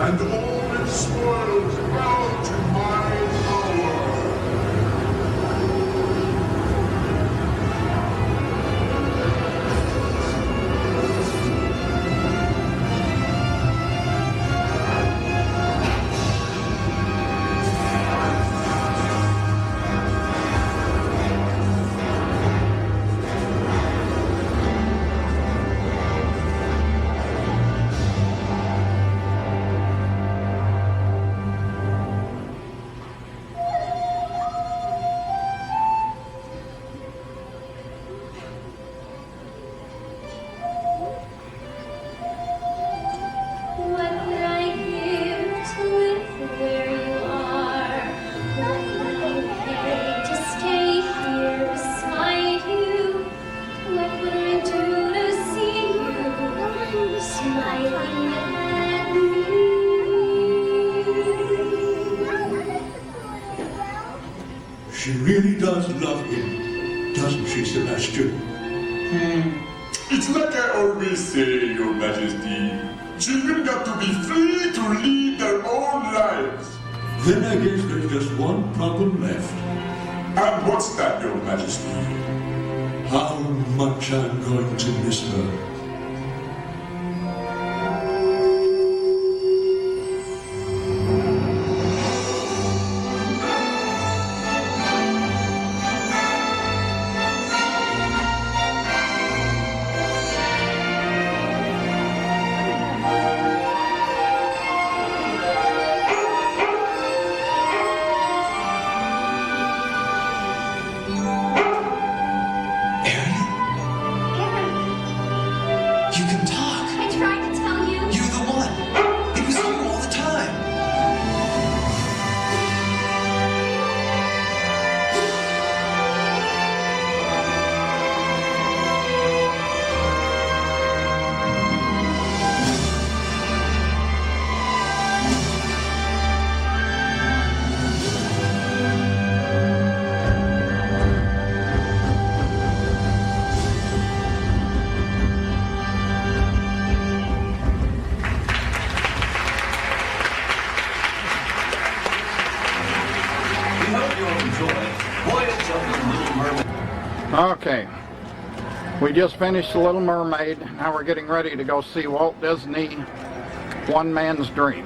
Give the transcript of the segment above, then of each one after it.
and all its spoils bow to my power. She really does love him, doesn't she, Sebastian? It's like I always say, Your Majesty. Children got to be free to lead their own lives. Then I guess there's just one problem left. And what's that, Your Majesty? How much I'm going to miss her. Okay, we just finished The Little Mermaid. Now we're getting ready to go see Walt Disney, One Man's Dream.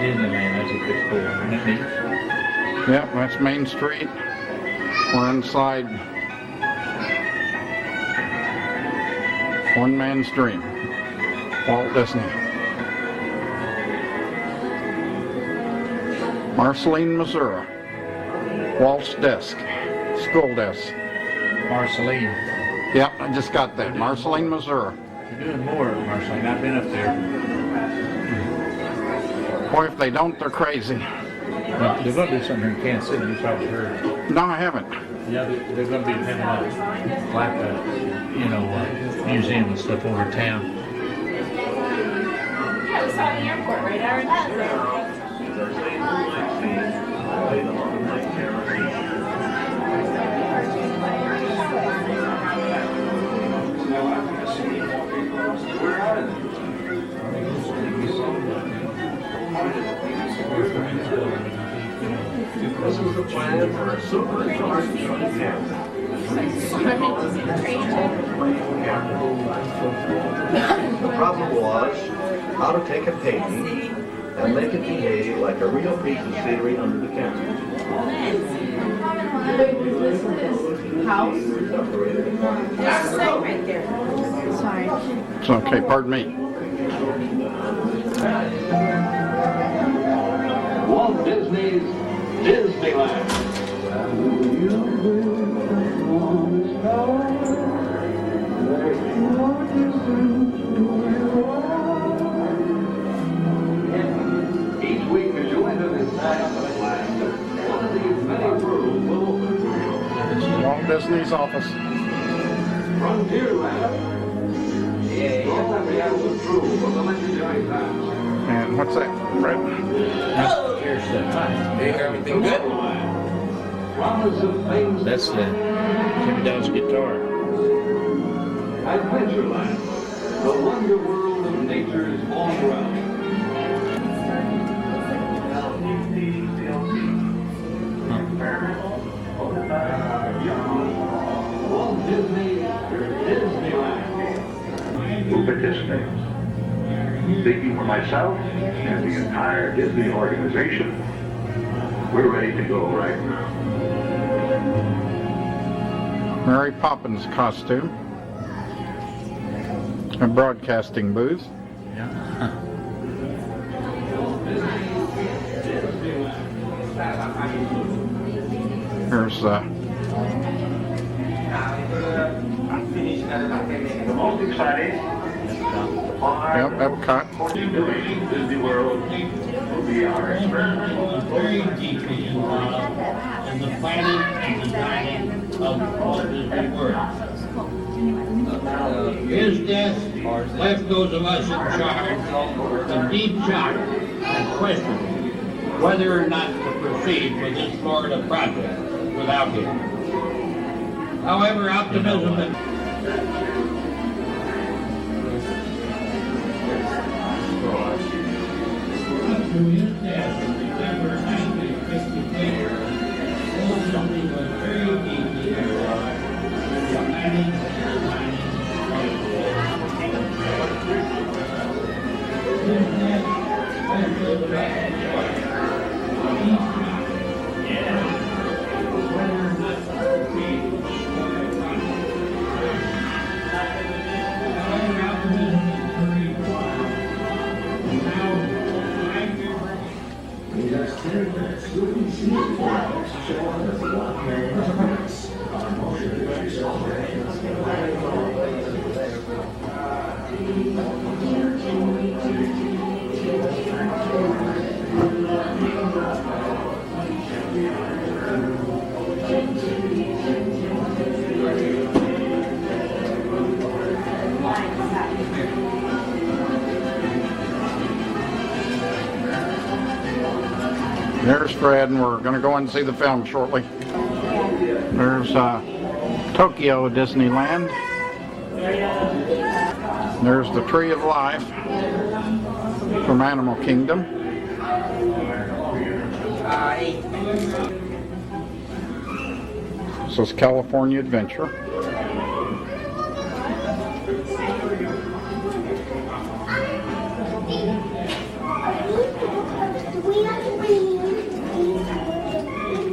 Disneyland, that's a good school, isn't it neat? Yep, that's Main Street. We're inside One Man's Dream, Walt Disney. Marceline, Missouri. Walt's desk, school desk. Marceline. Yep, I just got that. Marceline, Missouri. You're doing more, Marceline. I've been up there. Boy, if they don't, they're crazy. They're going to do something in Kansas City. You probably heard. No, I haven't. Yeah, they're going to be having museum and stuff over town. Yeah, we saw the airport right out. This is the plan for a supercharged The problem was how to take a painting and make it behave like a real piece of scenery under the camera. House. There's a sign right there. Sorry. It's okay, pardon me. Walt Disney's Disneyland. Each week as you enter this land, one of these many rooms will open. This is Walt Disney's office. Frontierland. All that we have was true of the legendary past. And what's that, Fred? That's the chair stuff. Hi. You hear everything good? Promise of things. That's the Jimmy Dow's guitar. Adventureland, the wonder world of nature's all around. Walt Disney Disneyland. Move Disney. Speaking for myself and the entire Disney organization, we're ready to go right now. Mary Poppins costume. A broadcasting booth. Here's The most exciting, Epcot. Disney World will be our experience. Very deeply involved in the planning and designing of Walt Disney World. His death left those of us in charge in deep shock and questioning whether or not to proceed with this Florida project without him. However, optimism and after his death in December 1953, Walt Disney was very deeply involved in the planning and designing of his death left us back in charge of each shock whether or not to proceed with the Florida project. However, optimism is very wild. Now, 5 years In just 10 minutes, you'll be seeing fireworks show up at the Walt Disney our motion picture celebrations. There's Fred, and we're going to go and see the film shortly. There's Tokyo Disneyland. There's the Tree of Life from Animal Kingdom. This is California Adventure.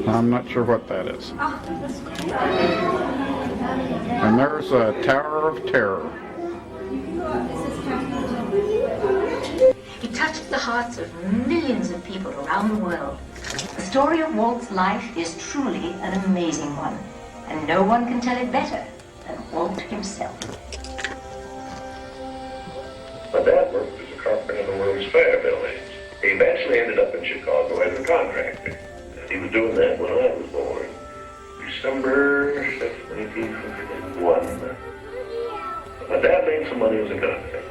I'm not sure what that is. And there's a Tower of Terror. He touched the hearts of millions of people around the world. The story of Walt's life is truly an amazing one, and no one can tell it better than Walt himself. My dad worked as a carpenter in the World's Fair buildings. He eventually ended up in Chicago as a contractor. He was doing that when I was born. December 1901. My dad made some money as a contractor,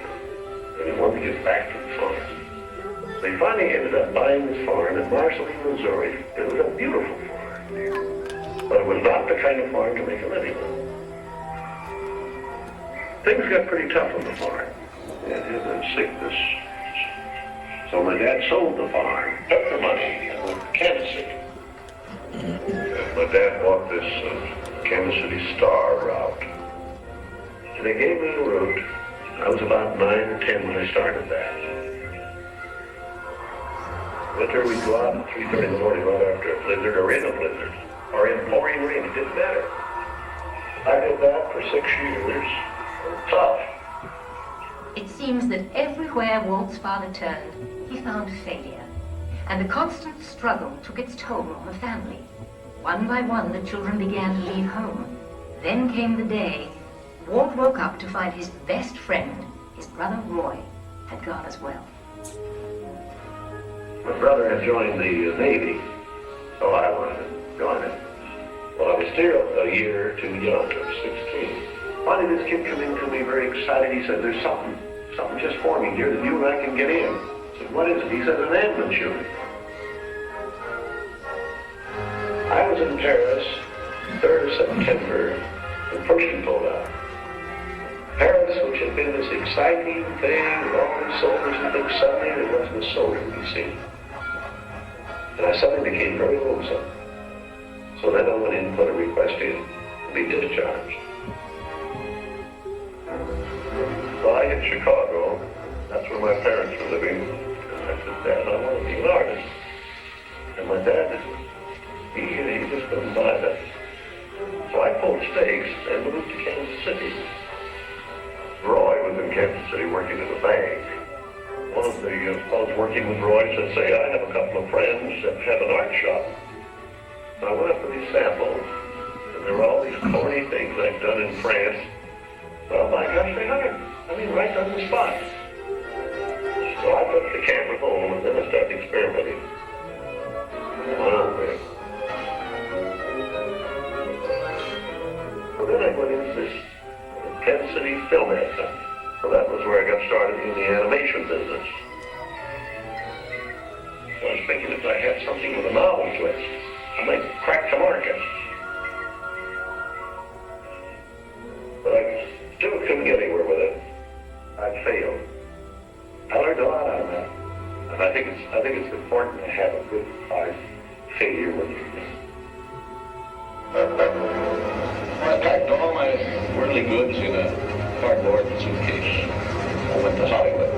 and he wanted to get back to the farm. So he finally ended up buying this farm in Marceline, Missouri. It was a beautiful farm, but it was not the kind of farm to make a living on. Things got pretty tough on the farm. And his sickness. So my dad sold the farm, took the money, and went to Kansas City. My dad bought this Kansas City Star route. And they gave me a route. I was about 9 or 10 when I started that. Winter, we'd go out at 3:30 in the morning right after a blizzard or in a blizzard. Or in pouring rain, it didn't matter. I did that for 6 years. Tough. It seems that everywhere Walt's father turned, he found failure. And the constant struggle took its toll on the family. One by one, the children began to leave home. Then came the day Walt woke up to find his best friend, his brother Roy, had gone as well. My brother had joined the Navy, so I wanted to join it. Well, I was still a year too young. I was 16. Finally, this kid came in to me very excited. He said, there's something just forming here that you and I can get in. I said, what is it? He said, an ambulance unit. I was in Paris, 3rd of September, when Pershing pulled out. Paris, which had been this exciting thing with all these soldiers and things, suddenly there wasn't a soldier to be seen. And I suddenly became very lonesome. So then I went in and put a request in to be discharged. So I hit Chicago. That's where my parents were living. And I said, Dad, I want to be an artist. And my dad, he just couldn't buy that. So I pulled stakes and moved to Kansas City. Roy was in Kansas City working at a bank. One of the fellows working with Roy said, say, I have a couple of friends that have an art shop. So I went up with these samples, and there were all these corny things I'd done in France. Well, my gosh, they hired me. I mean, right on the spot. So I took the camera home, and then I started experimenting. Oh, man. So then I went into this Kansas City Film Center. So that was where I got started in the animation business. So I was thinking if I had something with a novel twist, I might crack the market. But I still couldn't get anywhere with it. I failed. I learned a lot out of that. And I think it's important to have a good hard failure when you I packed all my worldly goods in a cardboard suitcase. I went to Hollywood.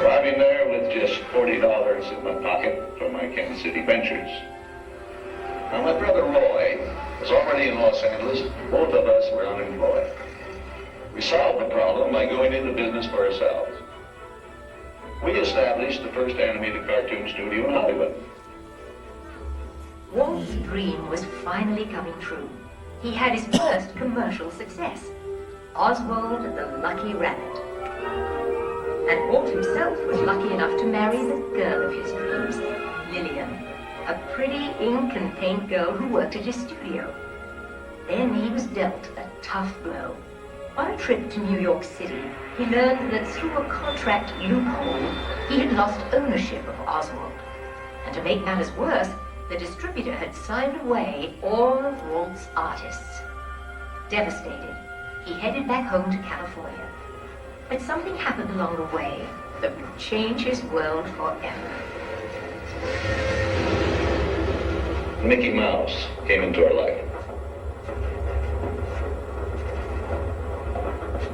Arriving there with just $40 in my pocket from my Kansas City ventures. Now my brother Roy was already in Los Angeles. Both of us were unemployed. We solved the problem by going into business for ourselves. We established the first animated cartoon studio in Hollywood. Walt's dream was finally coming true. He had his first commercial success, Oswald the Lucky Rabbit. And Walt himself was lucky enough to marry the girl of his dreams, Lillian, a pretty ink and paint girl who worked at his studio. Then he was dealt a tough blow. On a trip to New York City, he learned that through a contract loophole, he had lost ownership of Oswald. And to make matters worse, the distributor had signed away all of Walt's artists. Devastated, he headed back home to California. But something happened along the way that would change his world forever. Mickey Mouse came into our life.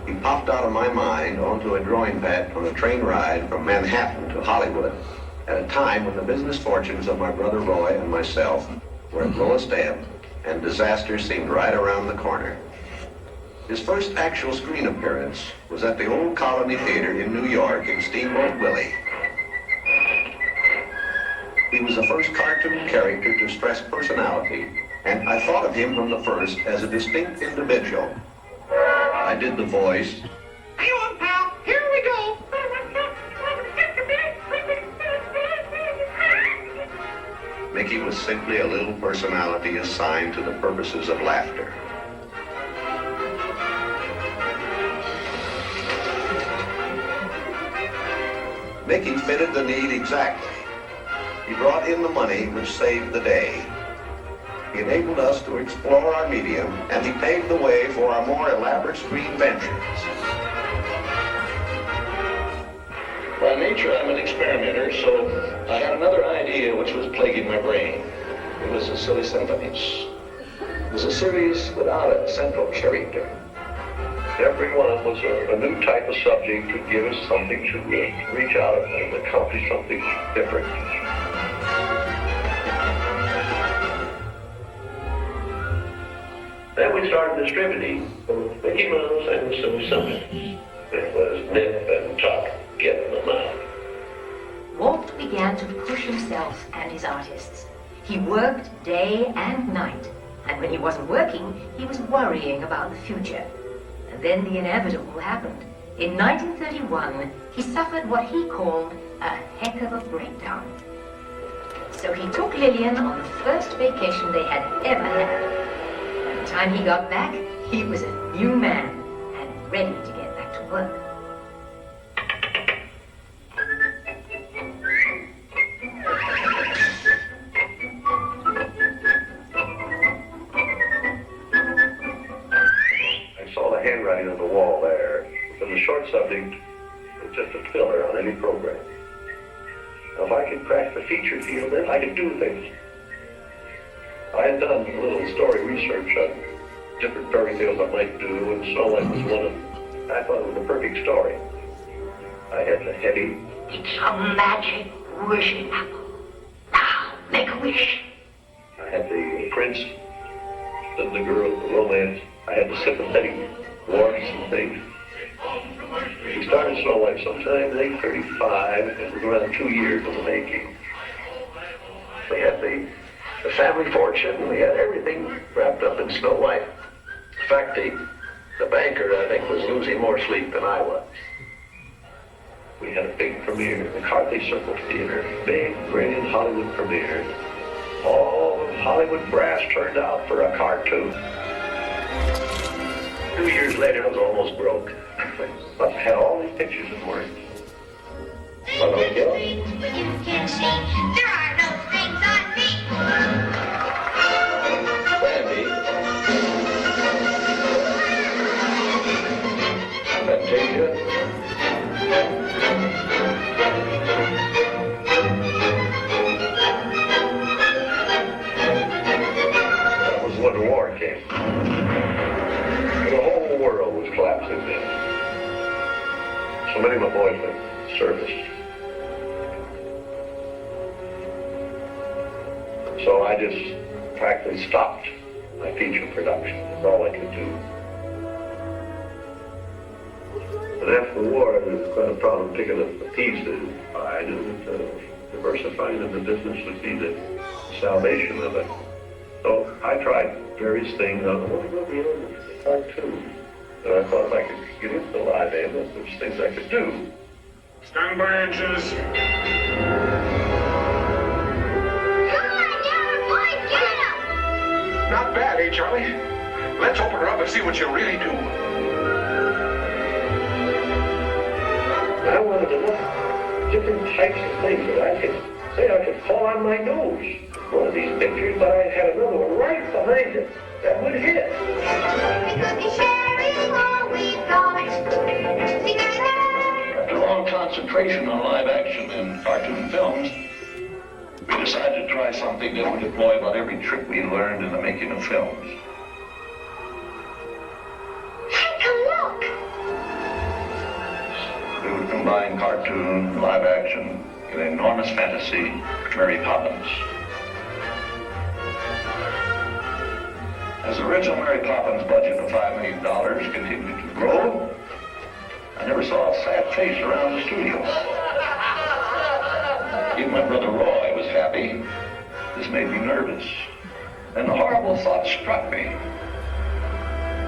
He popped out of my mind onto a drawing pad on a train ride from Manhattan to Hollywood at a time when the business fortunes of my brother Roy and myself were at lowest ebb and disaster seemed right around the corner. His first actual screen appearance was at the Old Colony Theater in New York in Steamboat Willie. He was the first cartoon character to stress personality, and I thought of him from the first as a distinct individual. I did the voice. Hang on, pal. Here we go. Mickey was simply a little personality assigned to the purposes of laughter. Mickey fitted the need exactly. He brought in the money which saved the day. He enabled us to explore our medium, and he paved the way for our more elaborate screen ventures. By nature, I'm an experimenter, so I had another idea which was plaguing my brain. It was the Silly Symphonies. It was a series without a central character. Every one was a new type of subject to give us something to reach out and accomplish something different. Then we started distributing both Mickey Mouse and the Silly Symphonies. It was nip and tuck getting them out. Walt began to push himself and his artists. He worked day and night, and when he wasn't working, he was worrying about the future. And then the inevitable happened. In 1931, he suffered what he called a heck of a breakdown. So he took Lillian on the first vacation they had ever had. By the time he got back, he was a new man and ready to get back to work. the handwriting on the wall there. Because the short subject is just a filler on any program. Now, if I could crack the feature field, then I could do things. I had done a little story research on different fairy tales I might do, and Snow White was one of them. I thought it was the perfect story. I had the heady. It's a magic wishing apple. Now, make a wish. I had the prince, then the girl, the romance. I had the sympathetic warmth and things. We started Snow White sometime in 835, and it was around 2 years in the making. We had the family fortune, we had everything wrapped up in Snow White. In fact, the banker, I think, was losing more sleep than I was. We had a big premiere, the Carthay Circle Theater, big, grand Hollywood premiere. All of Hollywood brass turned out for a cartoon. 2 years later, I was almost broke. But I had all these pictures in words. Well, no, Gil? You can see there are no strings on me. Sandy. Fantasia. That was when the war came. The whole world was collapsing then. So many of my boys went to service. So I just practically stopped my feature production. That's all I could do. But after the war, there was quite a problem picking up the pieces. I knew that diversifying in the business would be the salvation of it. So I tried various things on the cartoon. And I thought if I could get into the live ambulance, there's things I could do. Stand by inches. Not bad, eh, Charlie? Let's open her up and see what she'll really do. I wanted to look different types of things that I could say I could fall on my nose. One of these pictures, but I had another one right behind it that would hit. After long concentration on live action and cartoon films, we decided to try something that would employ about every trick we learned in the making of films. Take a look. We would combine cartoon and live action in an enormous fantasy, Mary Poppins. As the original Mary Poppins budget of $5 million continued to grow, I never saw a sad face around the studio. Even my brother Roy was happy. This made me nervous. And the horrible thought struck me.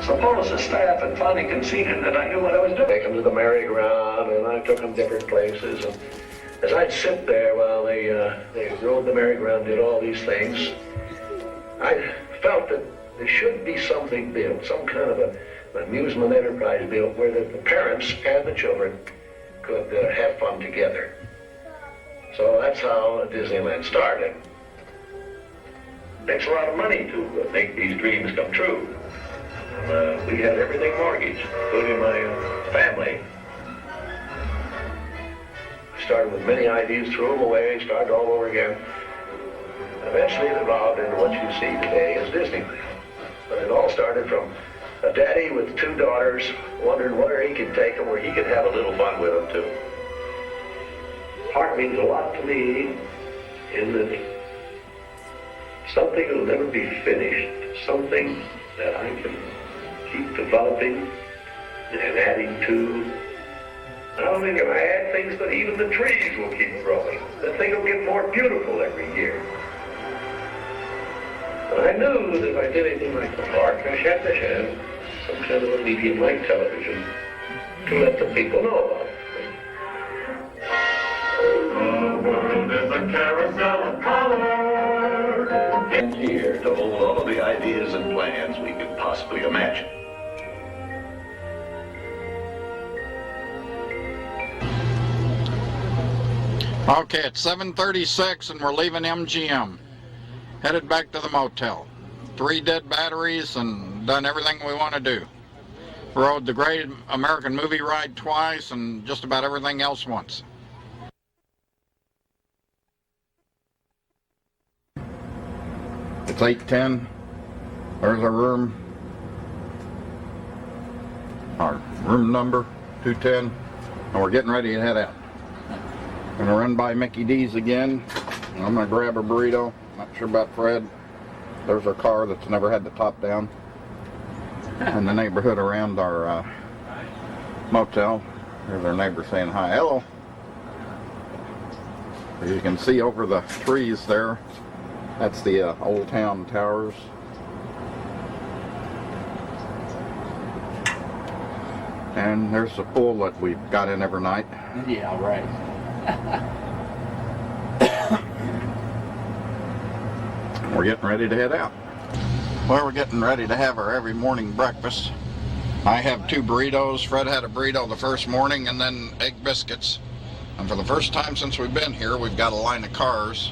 Suppose the staff had finally conceded that I knew what I was doing. Take them to the merry-go-round, and I took them different places. And as I'd sit there while they rode the merry-go-round, did all these things, I felt that there should be something built, some kind of an amusement enterprise built where the parents and the children could have fun together. So that's how Disneyland started. It takes a lot of money to make these dreams come true. We had everything mortgaged, including my family. Started with many ideas, threw them away, started all over again. Eventually it evolved into what you see today as Disneyland. But it all started from a daddy with 2 daughters wondering where he could take them, where he could have a little fun with them too. Park means a lot to me in that something that will never be finished, something that I can keep developing and adding to. Not only can I add things, but even the trees will keep growing. The thing will get more beautiful every year. And I knew that if I did anything like the park, I had to have some kind of a medium like television to let the people know about it. The world is a carousel of color. And here to hold all of the ideas and plans we could possibly imagine. Okay, it's 7:36 and we're leaving MGM. Headed back to the motel. 3 dead batteries and done everything we want to do. Rode the Great American Movie Ride twice and just about everything else once. It's 8:10. There's our room. Our room number, 210. And we're getting ready to head out. Gonna run by Mickey D's again. I'm gonna grab a burrito. Not sure about Fred. There's our car that's never had the top down. And the neighborhood around our motel. There's our neighbor saying hi. Hello. As you can see over the trees there, that's the Old Town Towers. And there's the pool that we've got in every night. Yeah, right. We're getting ready to head out. Well, we're getting ready to have our every morning breakfast. I have 2 burritos. Fred had a burrito the first morning and then egg biscuits. And for the first time since we've been here, we've got a line of cars.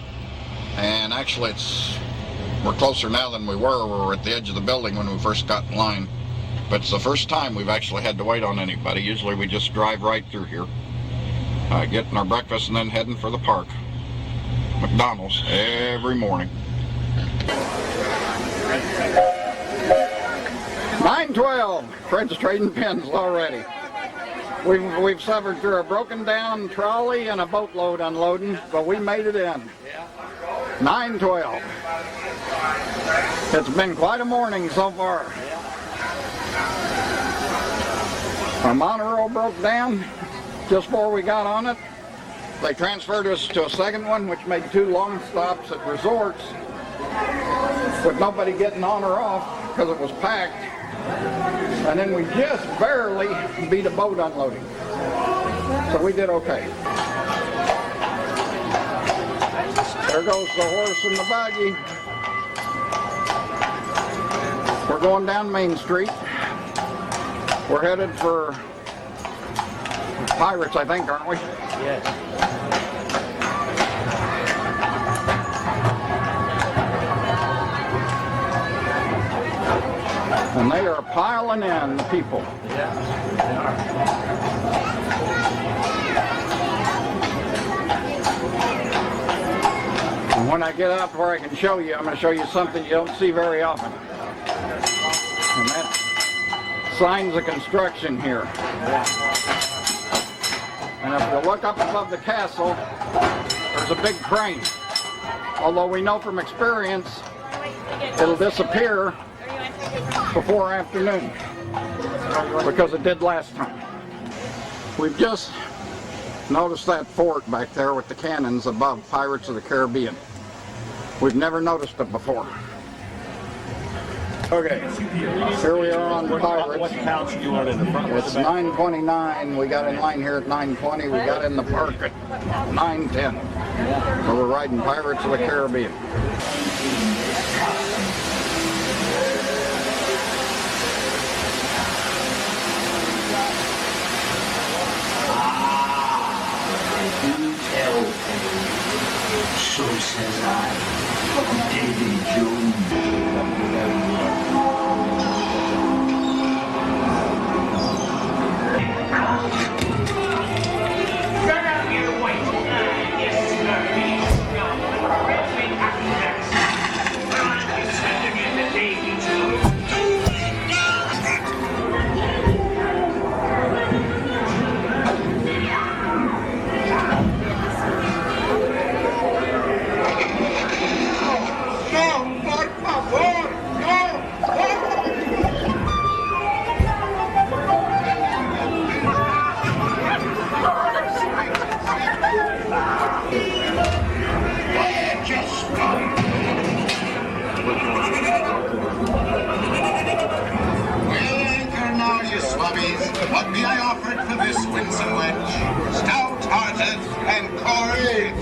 And actually we're closer now than we were. We were at the edge of the building when we first got in line. But it's the first time we've actually had to wait on anybody. Usually we just drive right through here. Getting our breakfast and then heading for the park. McDonald's every morning. 9:12. Fred's trading pins already. We've suffered through a broken down trolley and a boatload unloading, but we made it in. 9:12. It's been quite a morning so far. Our monorail broke down just before we got on it. They transferred us to a second one, which made 2 long stops at resorts with nobody getting on or off because it was packed. And then we just barely beat a boat unloading. So we did okay. There goes the horse and the buggy. We're going down Main Street. We're headed for Pirates, I think, aren't we? Yes. And they are piling in, the people. Yeah, they are. And when I get out where I can show you, I'm going to show you something you don't see very often. And that's signs of construction here. And if you look up above the castle, there's a big crane. Although we know from experience, it'll disappear before afternoon, because it did last time. We've just noticed that fort back there with the cannons above Pirates of the Caribbean. We've never noticed it before. Okay, here we are on Pirates. What couch do you want in the front? It's 9:29. We got in line here at 9:20. We got in the park at 9:10. So we're riding Pirates of the Caribbean. So says I, David Jones. Run out your white. Yes, sir. Well, I'm descending in the Davy Jones. What be I offered for this winsome wench? Stout-hearted and cordial.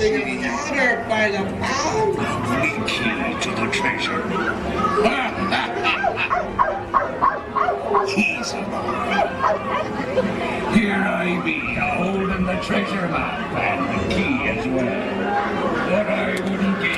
Order by the pound. The key to the treasure. Easy. Here I be, holding the treasure map and the key as well. What I wouldn't give.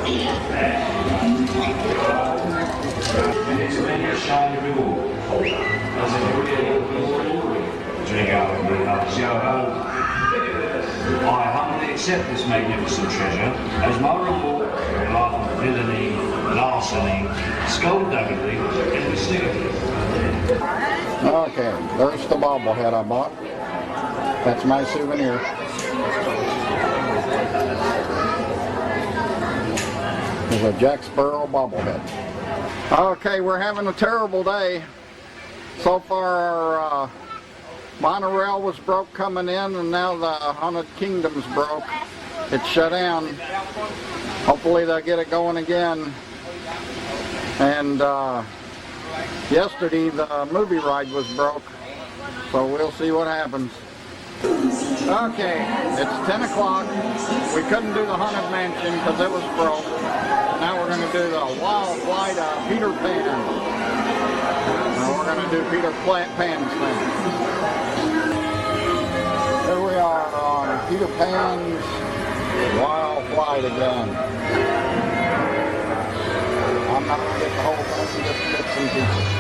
And it's many a shiny reward, as a drink out of the yo-ho. I humbly accept this magnificent treasure as my reward for life of villainy, larceny, skullduggery, and mysticity. Okay, there's the bobblehead I bought. That's my souvenir. There's a Jack Sparrow bobblehead. Okay, we're having a terrible day. So far our monorail was broke coming in, and now the Haunted Kingdom's broke. It's shut down. Hopefully they'll get it going again. And yesterday the movie ride was broke, so we'll see what happens. Okay, it's 10 o'clock. We couldn't do the Haunted Mansion because it was broke. Now we're going to do the Wild Flight of Peter Pan. Now we're going to do Peter Pan's thing. Here we are on Peter Pan's Wild Flight again. I'm not going to get the whole thing, just bits and pieces.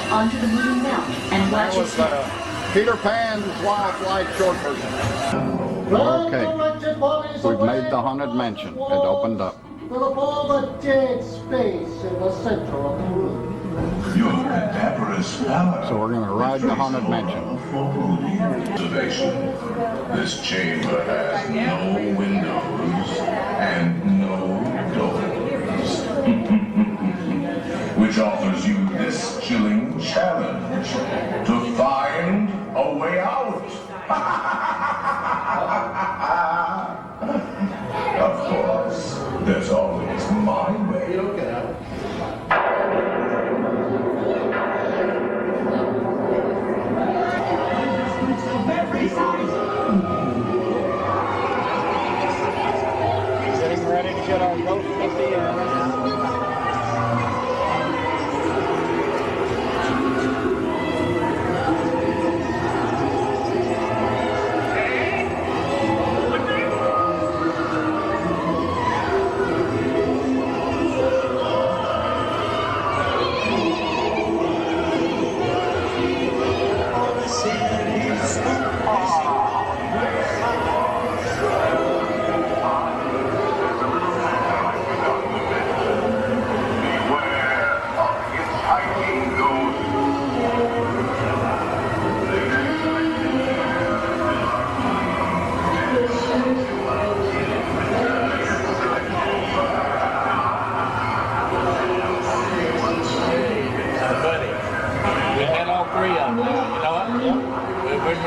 Onto the moving belt and watch that was Peter Pan's Wild Flight short version. Okay, we've made the Haunted Mansion. It opened up. Fill up all the dead space in the center of the room. Your cadaverous power. So we're going to ride the Haunted Mansion. Observation. This chamber has no windows and no doors. Which offers you this chilling challenge to find a way out. Of course, there's always my way. Getting ready to get our ghost at the end.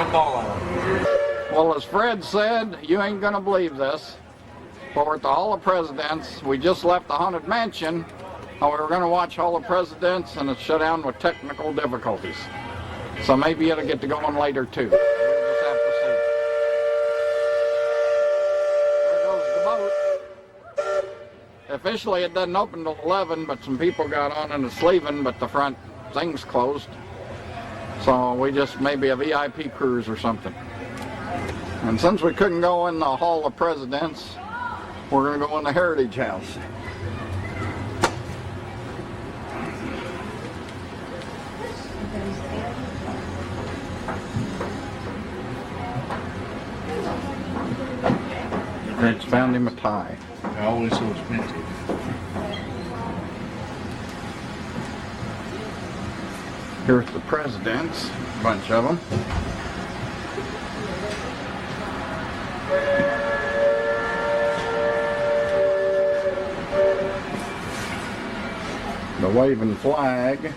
with all of them. Well, as Fred said, you ain't gonna believe this, but we're at the Hall of Presidents. We just left the Haunted Mansion, and we were gonna watch Hall of Presidents, and it's shut down with technical difficulties. So maybe it'll get to going later too. We'll just have to see. There goes the boat. Officially it doesn't open till 11, but some people got on and it's leaving, but the front thing's closed. So we just maybe a VIP cruise or something. And since we couldn't go in the Hall of Presidents, we're going to go in the Heritage House. Fred's found him a tie. Always so expensive. Here's the presidents, a bunch of them. The waving flag.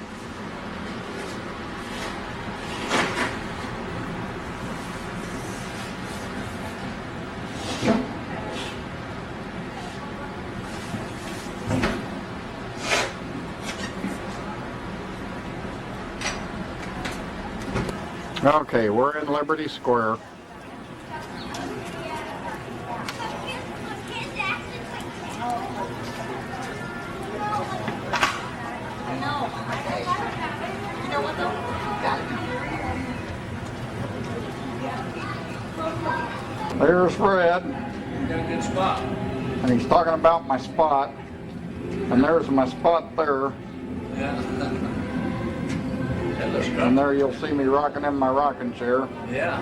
Okay, we're in Liberty Square. There's Fred. You got a good spot. And he's talking about my spot. And there's my spot there. Yeah. That looks good. And there you'll see me rocking in my rocking chair. Yeah.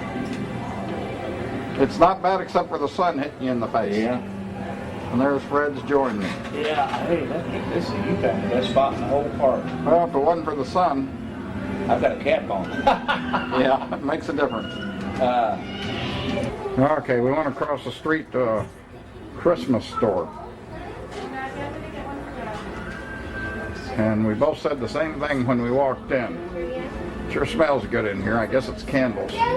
It's not bad except for the sun hitting you in the face. Yeah. And there's Fred's joining me. Yeah, hey, this is you got the best spot in the whole park. Well, if it wasn't for the sun, I've got a cap on. yeah, it makes a difference. Okay, we went across the street to a Christmas store. And we both said the same thing when we walked in. Sure smells good in here. I guess it's candles. Yeah.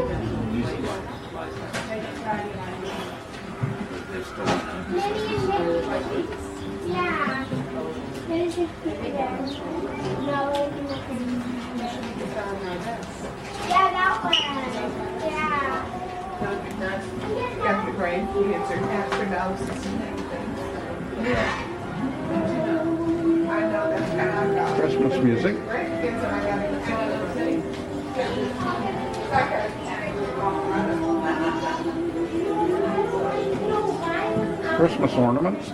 Yeah, that one. Yeah. Got the grave kids or astronauts and things. Yeah. I know that's kind of Christmas music. grandkids and I got to go to Christmas ornaments.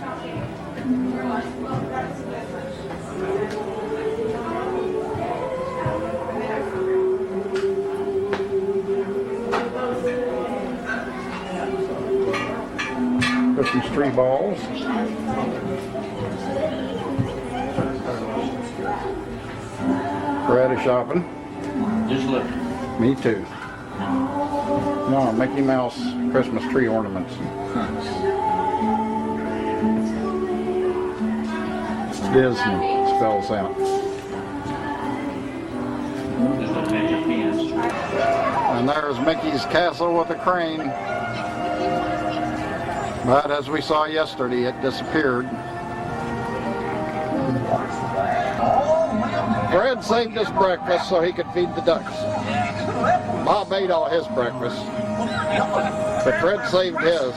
Christmas tree balls. Fred is shopping. Just look. Me too. No, Mickey Mouse Christmas tree ornaments. Disney spells out. And there's Mickey's castle with a crane. But as we saw yesterday, it disappeared. Fred saved his breakfast so he could feed the ducks. Bob ate all his breakfast, but Fred saved his.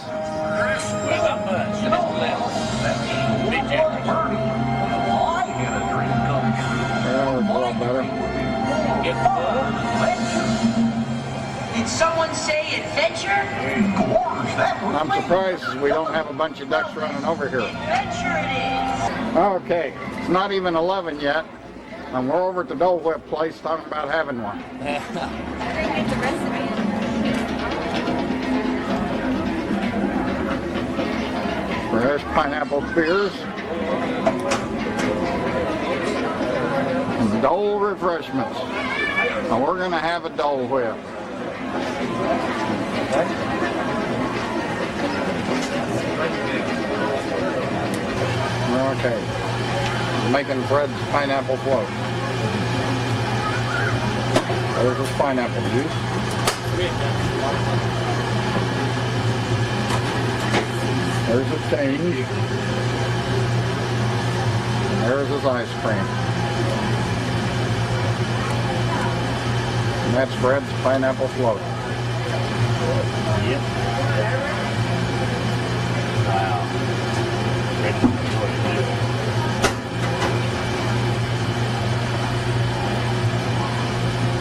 Well, it's a lot better. Did someone say adventure? I'm surprised we don't have a bunch of ducks running over here. Adventure it is. Okay, it's not even 11 yet, and we're over at the Dole Whip place talking about having one. Fresh pineapple spears. And Dole refreshments. And we're going to have a Dole Whip. Okay. Making Fred's pineapple float. There's his pineapple juice. There's his change. There's his ice cream. And that's Fred's pineapple float. Yep. Wow.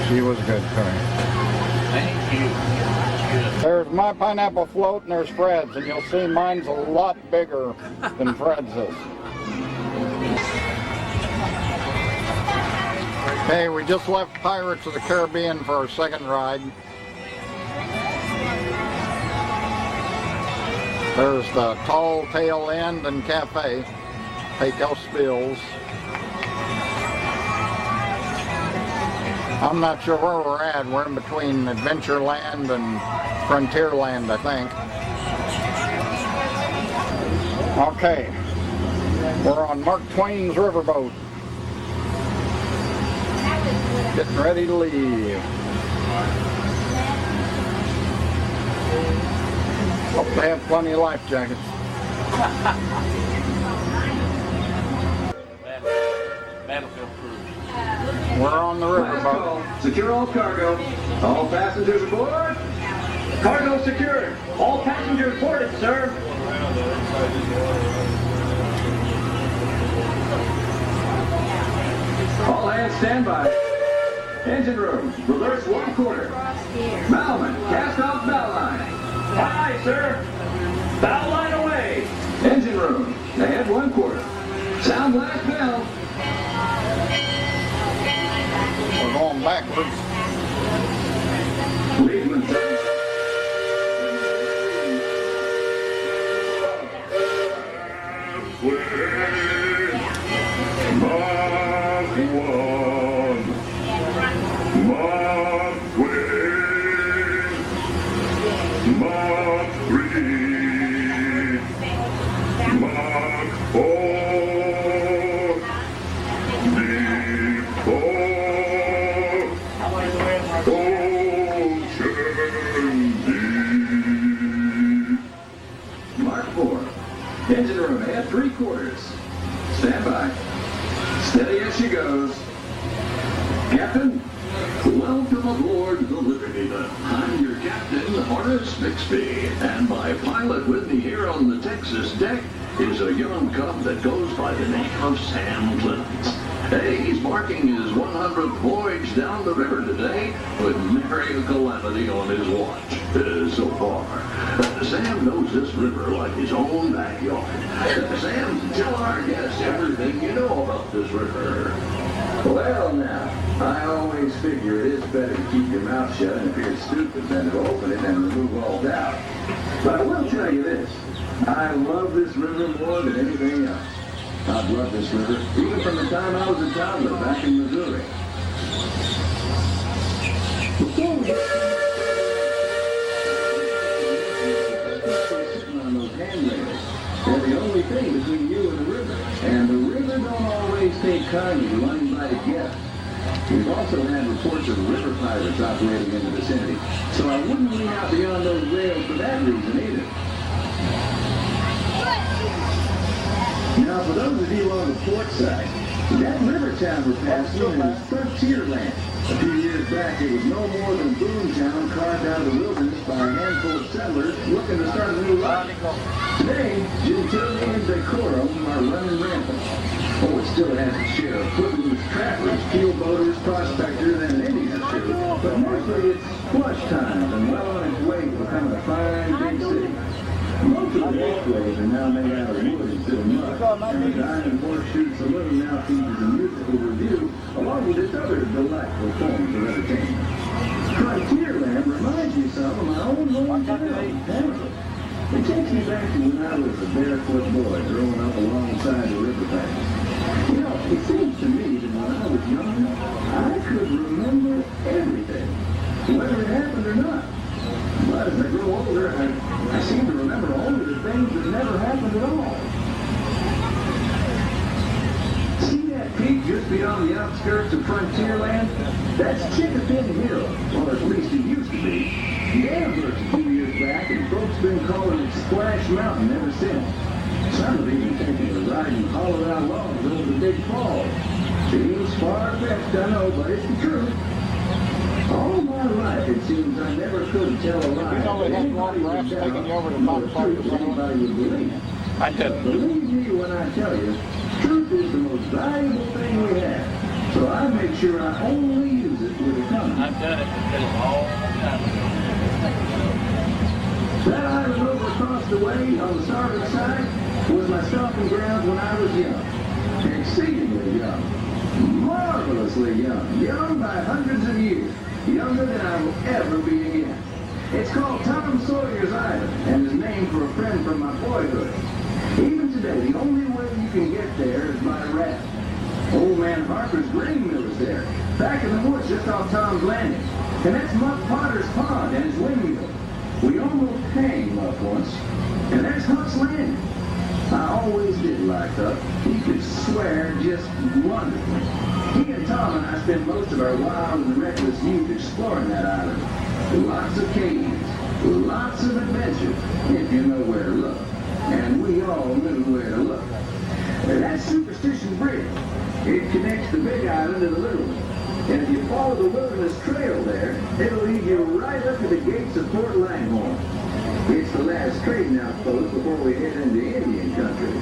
She was good to me. Thank you. There's my pineapple float and there's Fred's, and you'll see mine's a lot bigger than Fred's is. Okay, we just left Pirates of the Caribbean for our second ride. There's the Tall Tail Inn and Cafe, Pecos Bills. I'm not sure where we're at. We're in between Adventureland and Frontierland, I think. Okay, we're on Mark Twain's riverboat. Getting ready to leave. Hope they have plenty of life jackets. Battlefield Cruise. We're on the riverboat. Secure all cargo. All passengers aboard. Cargo secured. All passengers boarded, sir. All hands stand by. Engine room. Reverse 1/4. Bowman, cast off bow line. Aye, sir. Bow line away. Engine room. Ahead 1/4. Sound last bell. We're going backwards. Leadman, sir. Engine room ahead 3/4. Stand by. Steady as she goes. Captain, welcome aboard the Liberty. I'm your captain, Horace Bixby, and my pilot with me here on the Texas deck is a young cub that goes by the name of Sam Clemens. Hey, he's marking his 100th voyage down the river today with nary a calamity on his watch so far. Sam knows this river like his own backyard. Sam, tell our guests everything you know about this river. Well, now, I always figure it is better to keep your mouth shut and appear stupid than to open it and remove all doubt. But I will tell you this. I love this river more than anything else. I've loved this river even from the time I was a toddler back in Missouri. Before we sitting on those handrails, they're the only thing between you and the river. And the river don't always take kindly to uninvited guests. We've also had reports of river pirates operating in the vicinity, so I wouldn't lean out beyond those rails for that reason either. Now, for those of you on the port side, that river town we're passing is Frontierland. A few years back, it was no more than a boom town carved out of the wilderness by a handful of settlers looking to start a new life. Today, gentility and decorum are running rampant. Oh, it still has its share of footloose trappers, keel boaters, prospectors, and Indians too. But mostly it's flush times and well on its way to becoming a fine big city. Most of the walkways are now made out of wood instead of mud, and the Diamond Horseshoe Saloon now features a musical review along with its other delightful forms of entertainment. Frontierland reminds me some of my own hometown, Hamilton. It takes me back to when I was a barefoot boy growing up alongside the riverbank. You know, it seems to me that when I was young, I could remember everything, whether it happened or not. But as I grow older, I seem to remember only the things that never happened at all. See that peak just beyond around the outskirts of Frontierland? That's Chickapin Hill, or at least it used to be. Dam burst a few years back, and folks been calling it Splash Mountain ever since. Some have even taken a ride and hauled out logs over the big falls. Seems far-fetched, I know, but it's the truth. All my life, it seems I never could tell a lie. You know they had one rafts taking you over to Fox Park. Anybody would believe. I didn't. Believe me when I tell you, truth is the most valuable thing we have. So I make sure I only use it with it comes. I've done it all the time. That island over across the way on the starboard side was my stomping ground when I was young. Exceedingly young. Marvelously young. Young by hundreds of years. Younger than I will ever be again. It's called Tom Sawyer's Island and is named for a friend from my boyhood. Even today, the only way you can get there is by raft. Old man Harper's grain mill is there, back in the woods just off Tom's Landing. And that's Muck Potter's pond and his windmill. We almost hanged Muck once. And that's Huck's Landing. I always did like Huck. He could swear just wonderfully. He and Tom and I spent most of our wild and reckless youth exploring that island. Lots of caves, lots of adventure, if you know where to look. And we all knew where to look. That's Superstition Bridge. It connects the big island to the little one. And if you follow the Wilderness Trail there, it'll lead you right up to the gates of Fort Langhorne. It's the last trading outpost before we head into Indian country.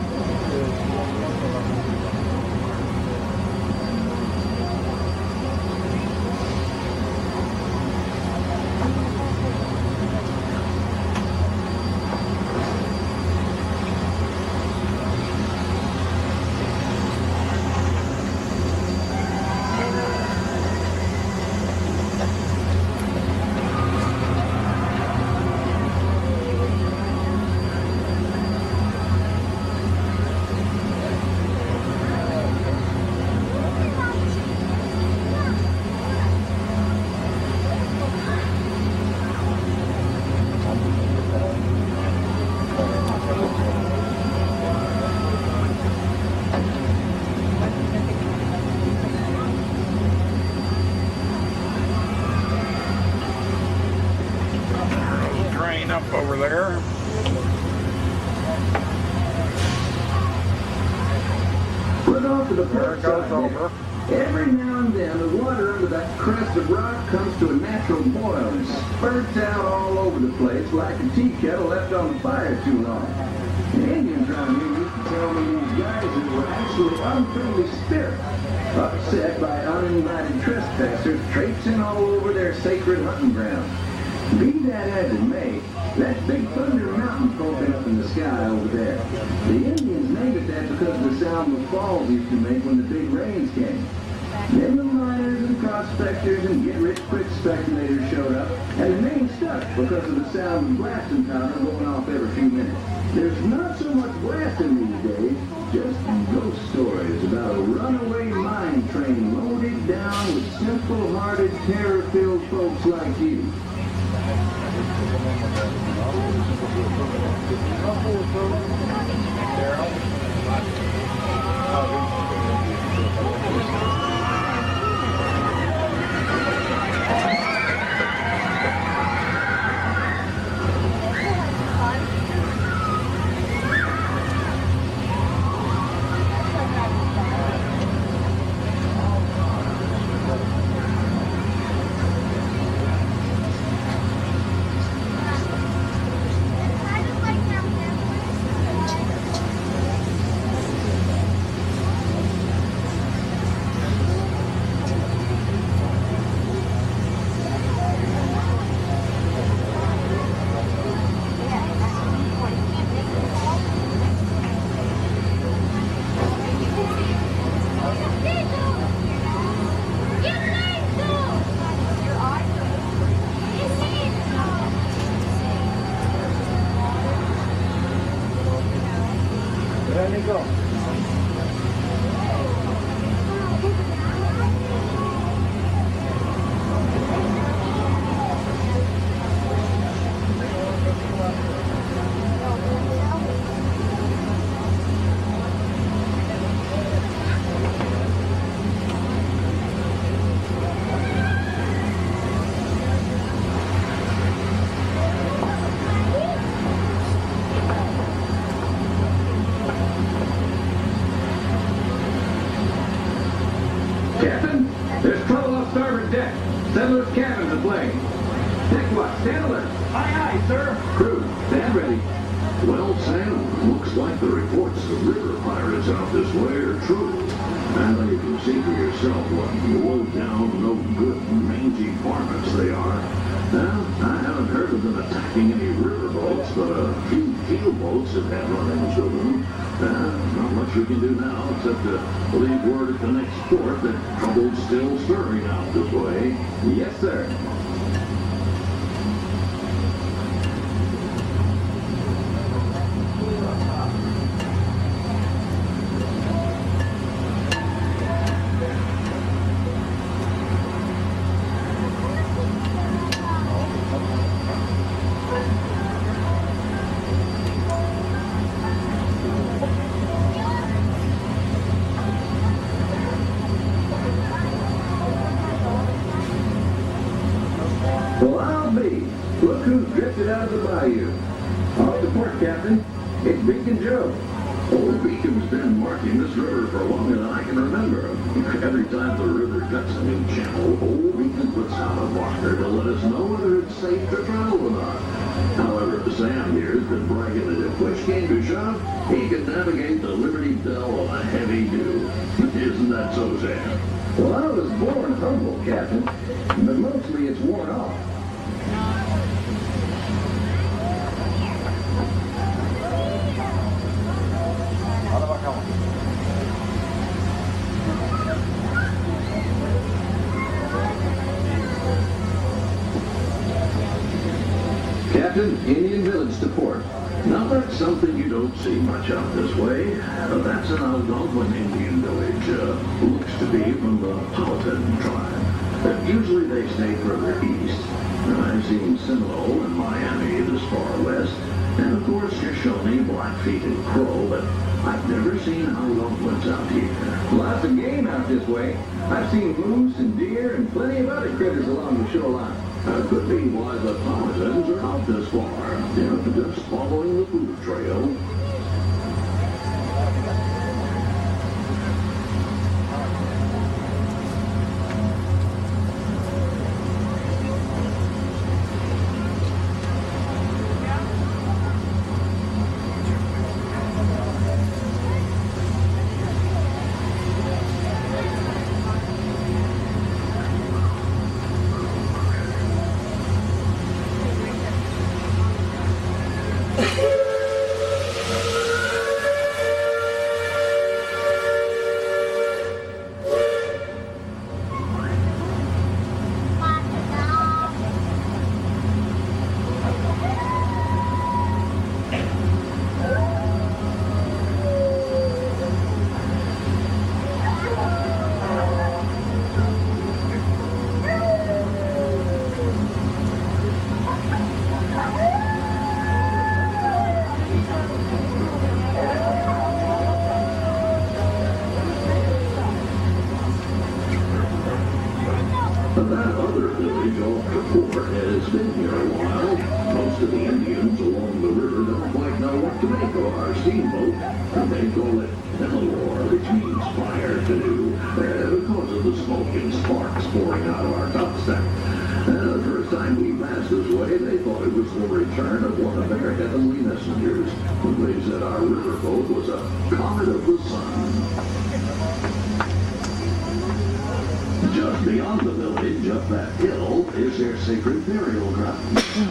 Up over there. Put off to the port side over. Every now and then, the water under that crest of rock comes to a natural boil and spurts out all over the place like a tea kettle left on the fire too long. The Indians around here used to tell me these geysers were actually unfriendly spirits, upset by uninvited trespassers traipsing all over their sacred hunting ground. Be that as it may, that big thunder mountain poking up in the sky over there. The Indians named it that because of the sound the falls used to make when the big rains came. Then the miners and prospectors and get-rich-quick speculators showed up, and the name stuck because of the sound of blasting powder going off every few minutes. There's not so much blasting these days, just ghost stories about a runaway mine train loaded down with simple-hearted, terror-filled folks like you. Captain, there's trouble off starboard deck. Settler's cabin's aflame. Deck watch, stand alert. Aye, aye, sir. Crew, stand ready. Well, Sam, looks like the reports of river pirates out this way are true. Now you can see for yourself what low-down, no-good, mangy varmints they are. Now, I haven't heard of them attacking any river boats, but a few keel boats have had run-ins with them. Not much we can do now except to leave word at the next port that trouble's still stirring out this way. Yes, sir. Well, I'll be. Look who's drifted out of the bayou. Off the port, Captain. It's Beacon Joe. Old Beacon's been marking this river for longer than I can remember. Every time the river cuts a new channel, Old Beacon puts out a marker to let us know whether it's safe to travel or not. However, Sam here has been bragging that if push came to shove, he could navigate the Liberty Bell on a heavy dew. Isn't that so, Sam? Well, I was born humble, Captain, but mostly it's worn off. Captain, Indian Village to port. Now that's something you don't see much out this way. That's an Algonquin Indian village. Looks to be from the Powhatan tribe. Usually they stay further east. I've seen Seminole and Miami this far west. And of course Shoshone, Blackfeet, and Crow, but I've never seen Algonquins out here. Lots of game out this way. I've seen moose and deer and plenty of other critters along the shoreline. Could be why the Powhatans are out this far. Just following the food trail. That other village off the port has been here a while. Most of the Indians along the river don't quite know what to make of our steamboat. They call it Delaware, which means fire canoe, because of the smoke and sparks pouring out of our topstack. The first time we passed this way, they thought it was the return of one of their heavenly messengers. They said our riverboat was a comet of the sun. Just beyond the village, up that hill, is their sacred burial ground.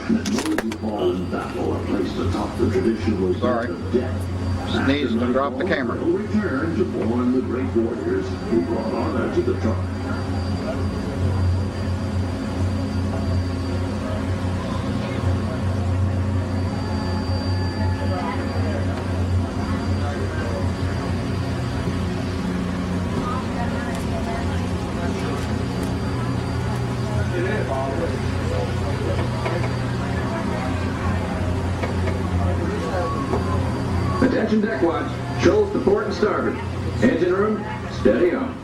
And those who fall in battle are placed atop the traditional bed of death. Sneezed and dropped the camera. Will return to mourn the great warriors who brought honor to the tribe. Attention deck watch. Shoals to port and starboard. Engine room, steady on.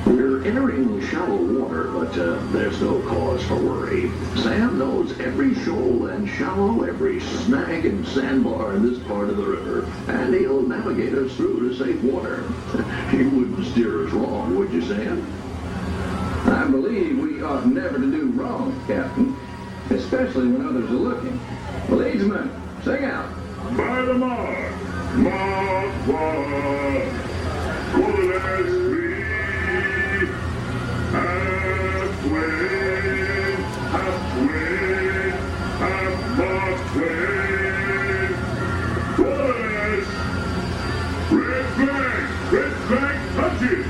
We're entering shallow water, but there's no cause for worry. Sam knows every shoal and shallow, every snag and sandbar in this part of the river, and he'll navigate us through to safe water. He wouldn't steer us wrong, would you, Sam? believe we ought never to do wrong, Captain, especially when others are looking. Leadsman, sing out. By the mark, Mark 1, quarter-less 3, half-way, half-mark 20, quarter-less, red flag, touch it.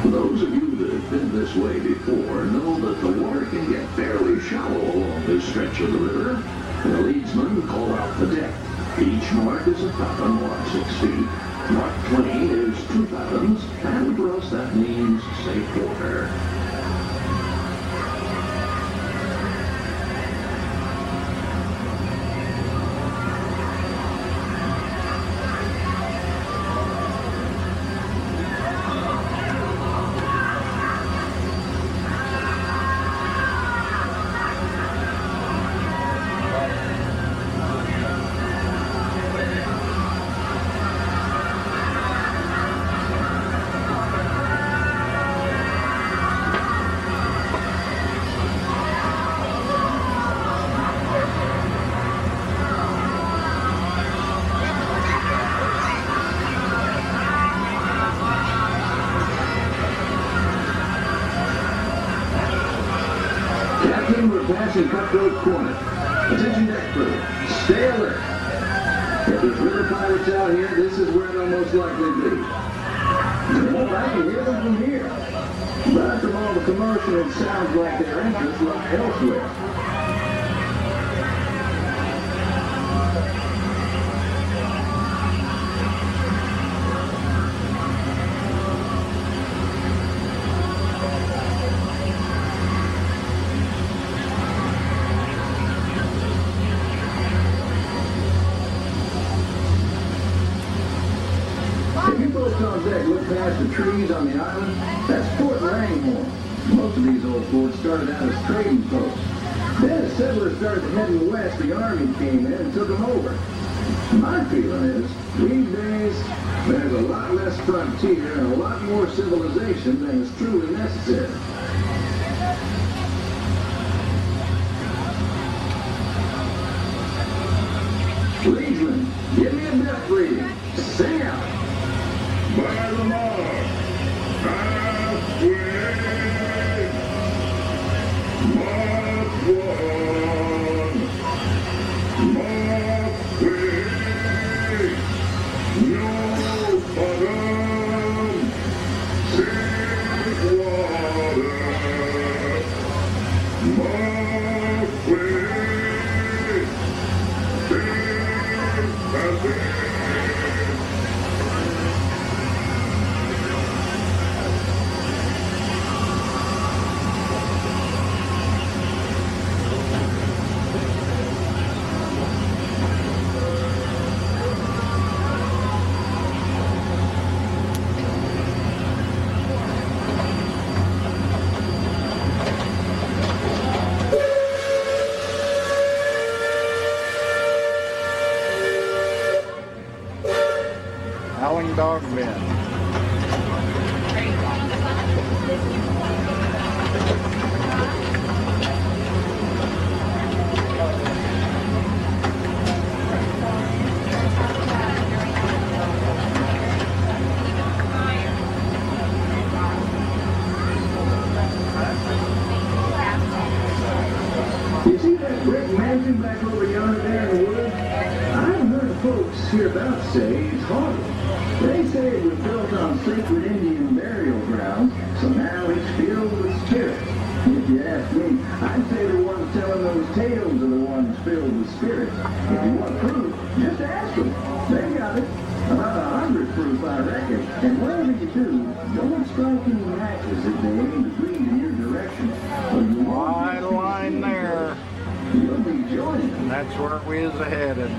Those of you that have been this way before know that the water can get fairly shallow along this stretch of the river. The leadsman call out the depth. Each mark is a fathom or 6 feet. Mark 20 is 2 fathoms, and for us that means safe water. We're passing Cutthroat Corner. Attention deck crew, stay alert. If there's river pirates out here, this is where they'll most likely be. Well, I can hear them from here. But from all the commotion, it sounds like their interests lie elsewhere. Look past the trees on the island. That's Fort Langhorne. Most of these old forts started out as trading posts. Then as settlers started heading west, the army came in and took them over. My feeling is, these days, there's a lot less frontier and a lot more civilization than is truly necessary. Leadsman, give me a depth reading. Sing out. By the mark, halfway, Mark 1, Mark 3, no bottom, safe water, Mark 3, safe passage. Howling Dog Bend. You see that brick mansion back over yonder there in the woods? I've heard folks hereabouts say it's haunted. They say it was built on sacred Indian burial grounds, so now it's filled with spirits. If you ask me, I'd say the ones telling those tales are the ones filled with spirits. If you want proof, just ask them. They got it. About 100 proof, I reckon. And whatever you do, don't strike any matches if they aim to breathe in your direction. Or you won't Wide line there. You'll be joining them. And that's where we is headed.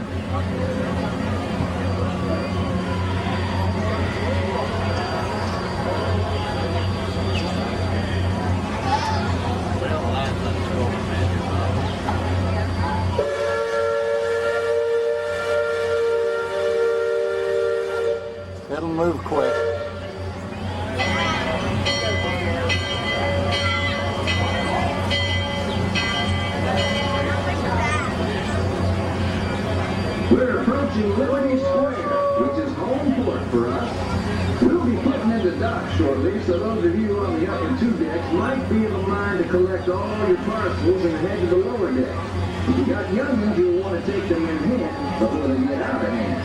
It'll move quick. approaching Liberty Square, which is home port for us. We'll be putting into dock shortly, so those of you on the upper two decks might be of a mind to collect all your parcels and head to the lower deck. If you got youngins, you'll want to take them in hand before they get out of hand.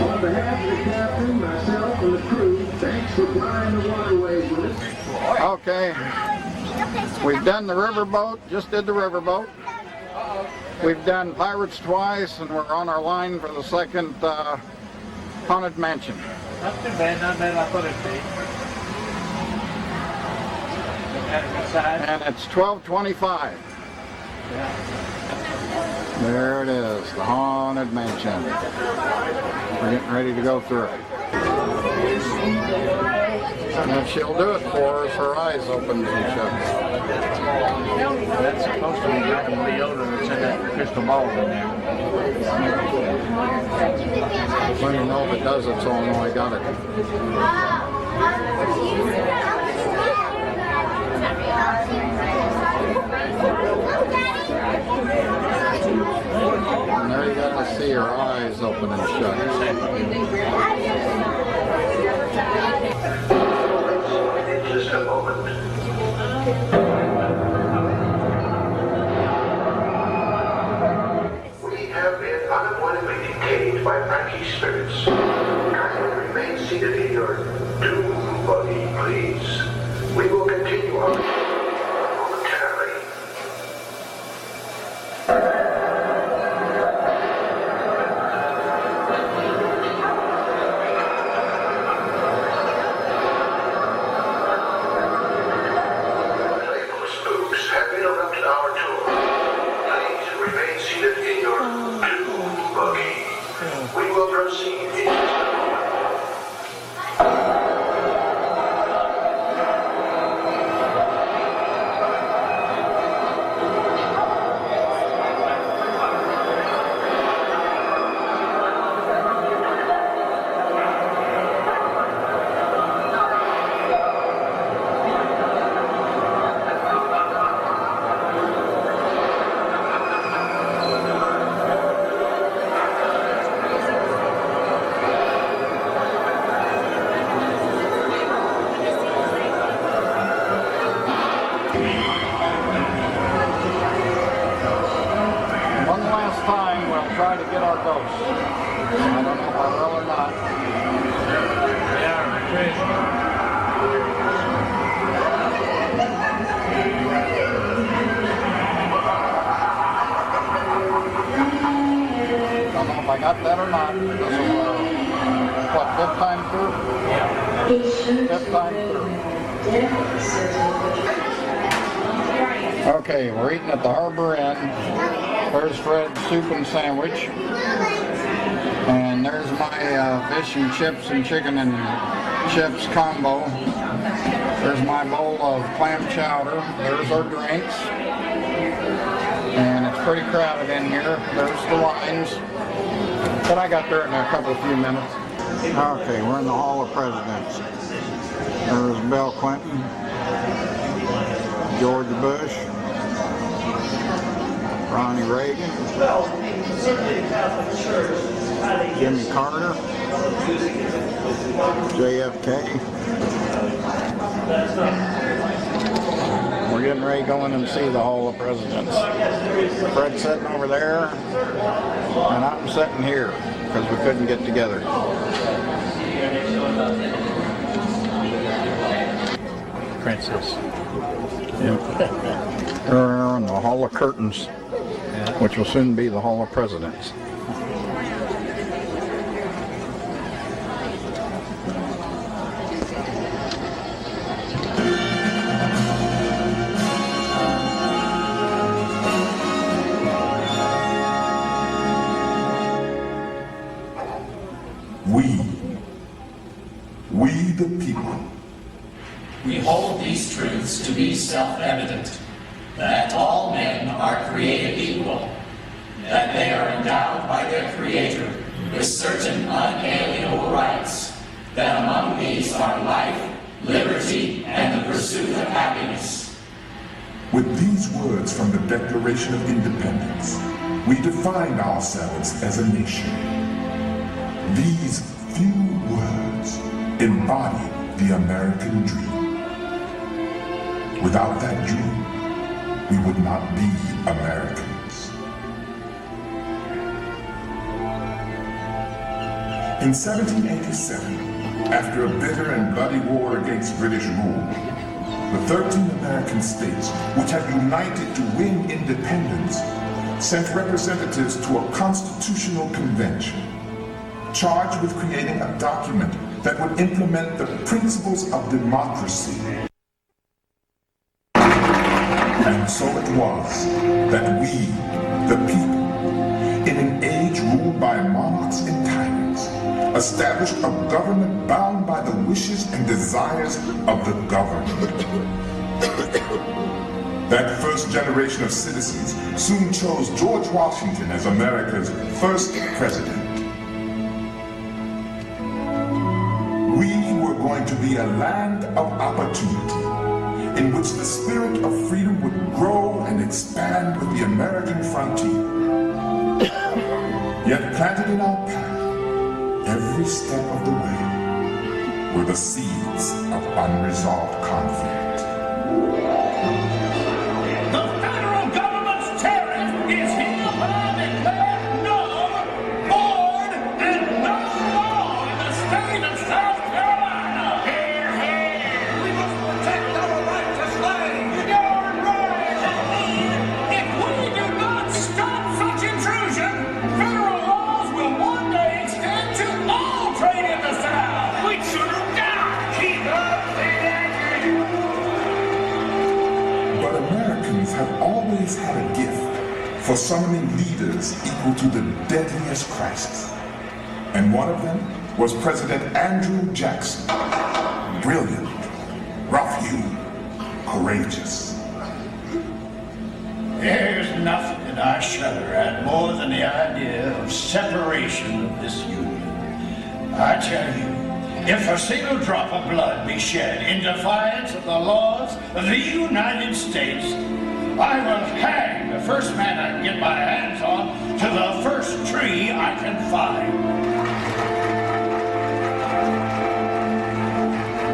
On behalf of the captain, myself, and the crew, thanks for flying the waterways with us. Okay, we've done the riverboat, just did the riverboat. We've done Pirates twice, and we're on our line for the second Haunted Mansion. Not too bad, not bad. I thought it'd be. And it's 12:25. There it is, the Haunted Mansion. We're getting ready to go through it. And if she'll do it for us, her eyes opens and shuts. That's supposed to be vitamin Leota that's in that crystal ball in there. Let me know if it does it so I know I got it. And there you got to see her eyes open and shut. Just a moment. We have been unavoidably detained by Frankie's spirits. Kindly remain seated in your doom buggy, please. We will continue our momentarily. Spooks have interrupted our tour. Please remain seated in your doom buggy. We will proceed in just a moment. One last time, we'll try to get our ghost. I don't know if I will or not. Don't know if I got that or not. This is what, fifth time through? Yeah. Fifth time through. Okay, we're eating at the Harbor Inn. There's Fred's soup and sandwich. And there's my fish and chips and chicken and chips combo. There's my bowl of clam chowder. There's our drinks. And it's pretty crowded in here. There's the lines. But I got there in a few minutes. Okay, we're in the Hall of Presidents. There's Bill Clinton, George Bush, Ronnie Reagan, Jimmy Carter, JFK. We're getting ready to go in and see the Hall of Presidents. Fred's sitting over there, and I'm sitting here because we couldn't get together. Princess. We're in the Hall of Curtains, which will soon be the Hall of Presidents. We the people. We hold these truths to be self-evident, that all men are created equal, that they are endowed by their Creator with certain unalienable rights, that among these are life, liberty, and the pursuit of happiness. With these words from the Declaration of Independence, we define ourselves as a nation. These few words embody the American dream. Without that dream, we would not be Americans. In 1787, after a bitter and bloody war against British rule, the 13 American states, which had united to win independence, sent representatives to a constitutional convention, charged with creating a document that would implement the principles of democracy. And so it was that we, the people, in an age ruled by monarchs and tyrants, established a government bound by the wishes and desires of the governed. That first generation of citizens soon chose George Washington as America's first president. We were going to be a land of opportunity, in which the spirit of freedom would grow and expand with the American frontier. Yet planted in our path, every step of the way, were the seeds of unresolved conflict. The federal government's tariff is hereby declared null, void, and no law in the state of South Carolina. Hear, hear. We must protect our right to slave. You're right. If we do not stop such intrusion, federal laws will one day extend to all trade in the South. We should have done. Keep up the action. But Americans have always had a gift for summoning leaders equal to the deadliest crisis. And one of them was President Andrew Jackson. Brilliant, rough-hewn, courageous. There's nothing that I shudder at more than the idea of separation of this union. I tell you, if a single drop of blood be shed in defiance of the laws of the United States, I will hang the first man I can get my hands on to the first tree I can find.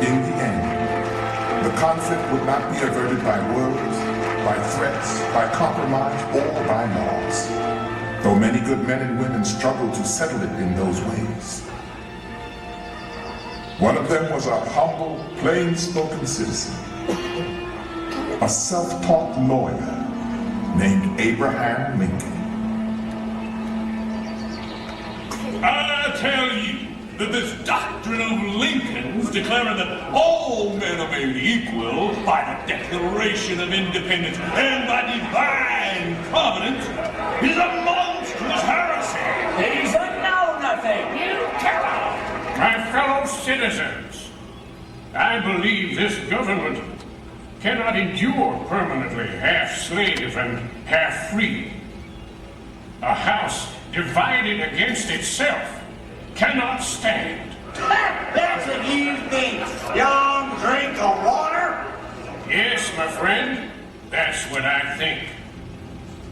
In the end, the conflict would not be averted by words, by threats, by compromise, or by laws, though many good men and women struggled to settle it in those ways. One of them was a humble, plain-spoken citizen, a self-taught lawyer named Abraham Lincoln. I tell you that this doctrine of Lincoln's declaring that all men are made equal by the Declaration of Independence and by divine providence is a monstrous heresy. He's a know-nothing. You tell him. My fellow citizens, I believe this government cannot endure permanently half slave and half free. A house divided against itself cannot stand. That's what you think. Young drink of water? Yes, my friend, that's what I think.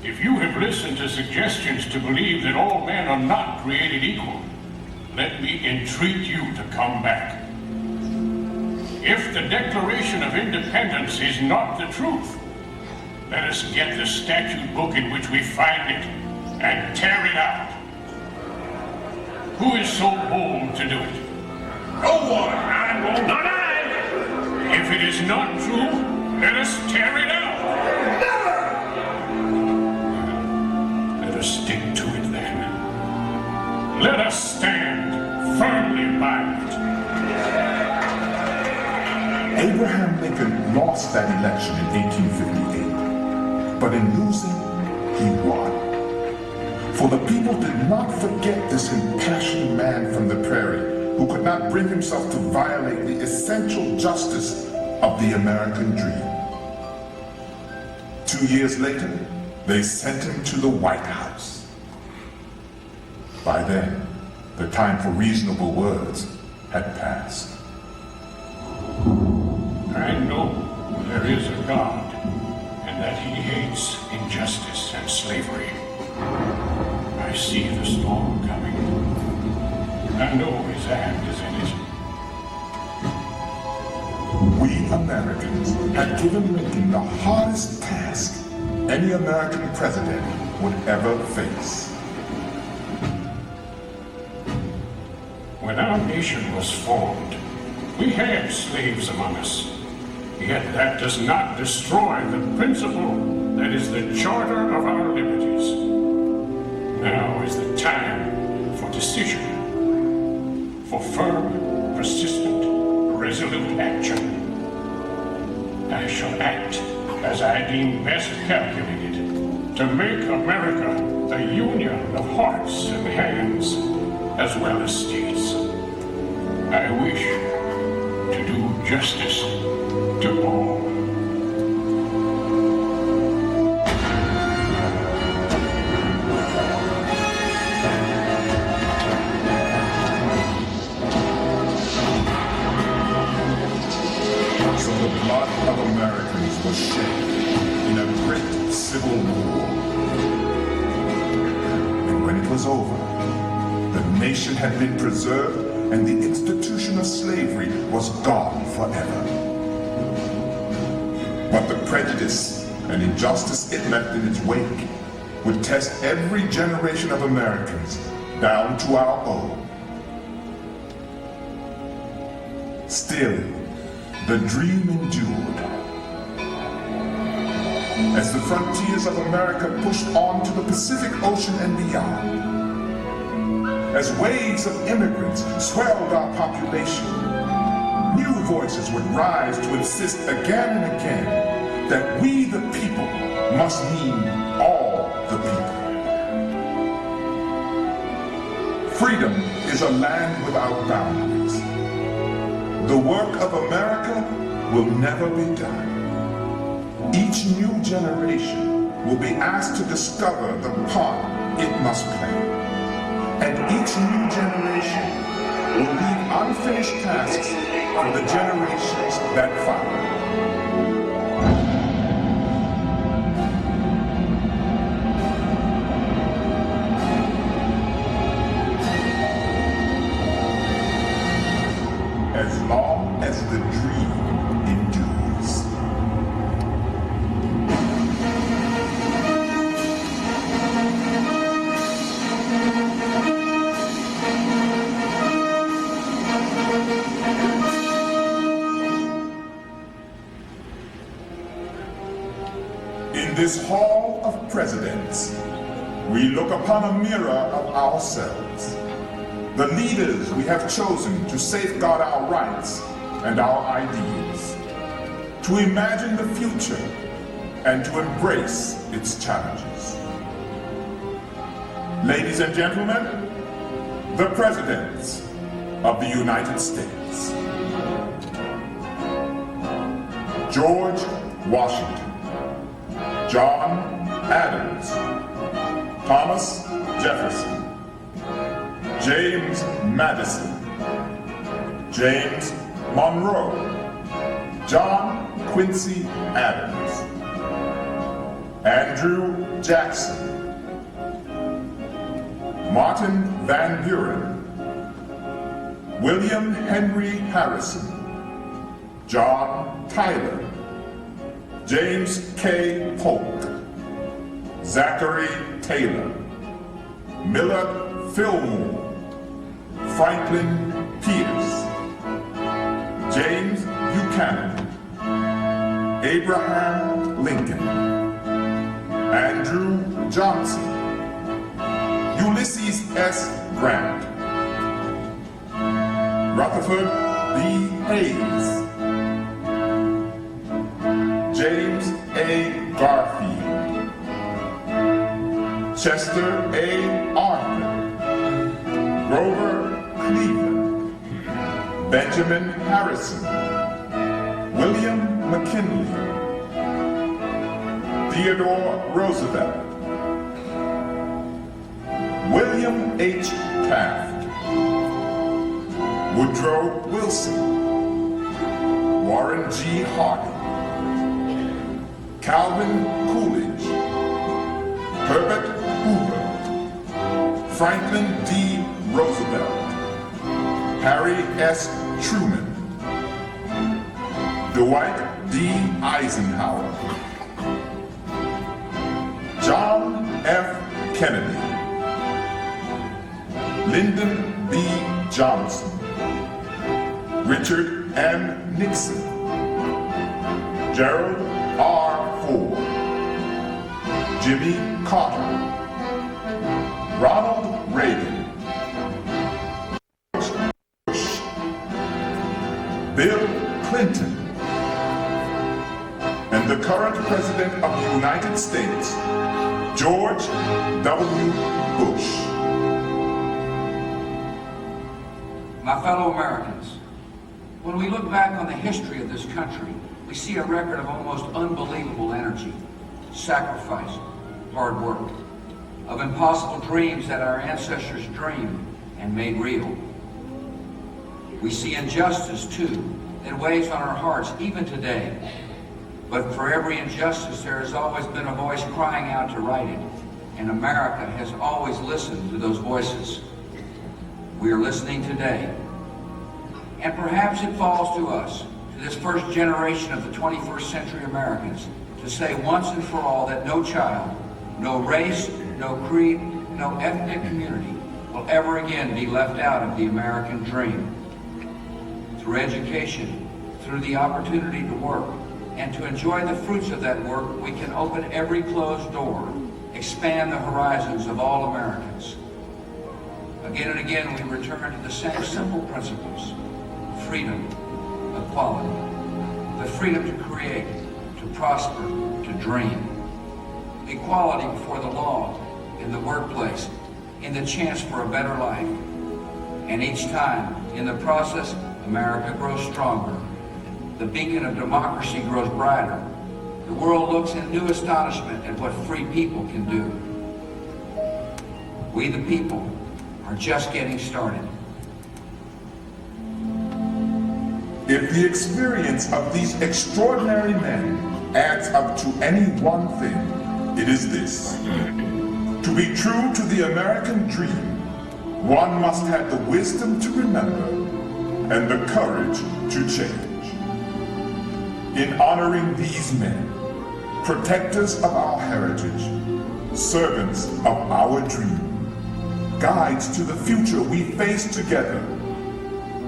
If you have listened to suggestions to believe that all men are not created equal, let me entreat you to come back. If the Declaration of Independence is not the truth, let us get the statute book in which we find it and tear it out. Who is so bold to do it? No one! I won't. Not I! If it is not true, let us tear it out. Never! Let us stick to it then. Let us stand firmly by it. Abraham Lincoln lost that election in 1858, but in losing, he won. For the people did not forget this impassioned man from the prairie who could not bring himself to violate the essential justice of the American dream. 2 years later, they sent him to the White House. By then, the time for reasonable words had passed. I know there is a God and that he hates injustice and slavery. I see the storm coming. I know his hand is in it. We Americans had given Lincoln the hardest task any American president would ever face. When our nation was formed, we had slaves among us. Yet that does not destroy the principle that is the charter of our liberties. Now is the time for decision, for firm, persistent, resolute action. I shall act as I deem best calculated to make America the union of hearts and hands as well as states. I wish to do justice to all. So the blood of Americans was shed in a great civil war. And when it was over, the nation had been preserved and the institution of slavery was gone forever. But the prejudice and injustice it left in its wake would test every generation of Americans down to our own. Still, the dream endured. As the frontiers of America pushed on to the Pacific Ocean and beyond, as waves of immigrants swelled our population, new voices would rise to insist again and again that we the people must mean all the people. Freedom is a land without boundaries. The work of America will never be done. Each new generation will be asked to discover the part it must play. And each new generation will leave unfinished tasks for the generations that follow. As long as the dream endures. In this Hall of Presidents, we look upon a mirror of ourselves. The leaders we have chosen to safeguard our rights and our ideals, to imagine the future and to embrace its challenges. Ladies and gentlemen, the Presidents of the United States. George Washington, John Adams, Thomas Jefferson, James Madison, James Monroe, John Quincy Adams, Andrew Jackson, Martin Van Buren, William Henry Harrison, John Tyler, James K. Polk, Zachary Taylor, Millard Fillmore, Franklin Pierce, James Buchanan, Abraham Lincoln, Andrew Johnson, Ulysses S. Grant, Rutherford B. Hayes, James A. Garfield, Chester A. Arthur, Grover Cleveland, Benjamin Harrison, William McKinley, Theodore Roosevelt, William H. Taft, Woodrow Wilson, Warren G. Harding, Calvin Coolidge, Herbert Hoover, Franklin D. Roosevelt, Harry S. Truman, Dwight D. Eisenhower, John F. Kennedy, Lyndon B. Johnson, Richard M. Nixon, Gerald R. Ford, Jimmy Carter, Ronald Reagan, Bush, Bill Clinton, and the current President of the United States, George W. Bush. My fellow Americans, when we look back on the history of this country, we see a record of almost unbelievable energy, sacrifice, hard work, of impossible dreams that our ancestors dreamed and made real. We see injustice, too, that weighs on our hearts even today. But for every injustice, there has always been a voice crying out to right it, and America has always listened to those voices. We are listening today. And perhaps it falls to us, to this first generation of the 21st century Americans, to say once and for all that no child, no race, no creed, no ethnic community will ever again be left out of the American dream. Through education, through the opportunity to work, and to enjoy the fruits of that work, we can open every closed door, expand the horizons of all Americans. Again and again, we return to the same simple principles: freedom, equality, the freedom to create, to prosper, to dream, equality before the law, in the workplace, in the chance for a better life. And each time, in the process, America grows stronger. The beacon of democracy grows brighter. The world looks in new astonishment at what free people can do. We, the people, are just getting started. If the experience of these extraordinary men adds up to any one thing, it is this: to be true to the American dream, one must have the wisdom to remember and the courage to change. In honoring these men, protectors of our heritage, servants of our dream, guides to the future we face together,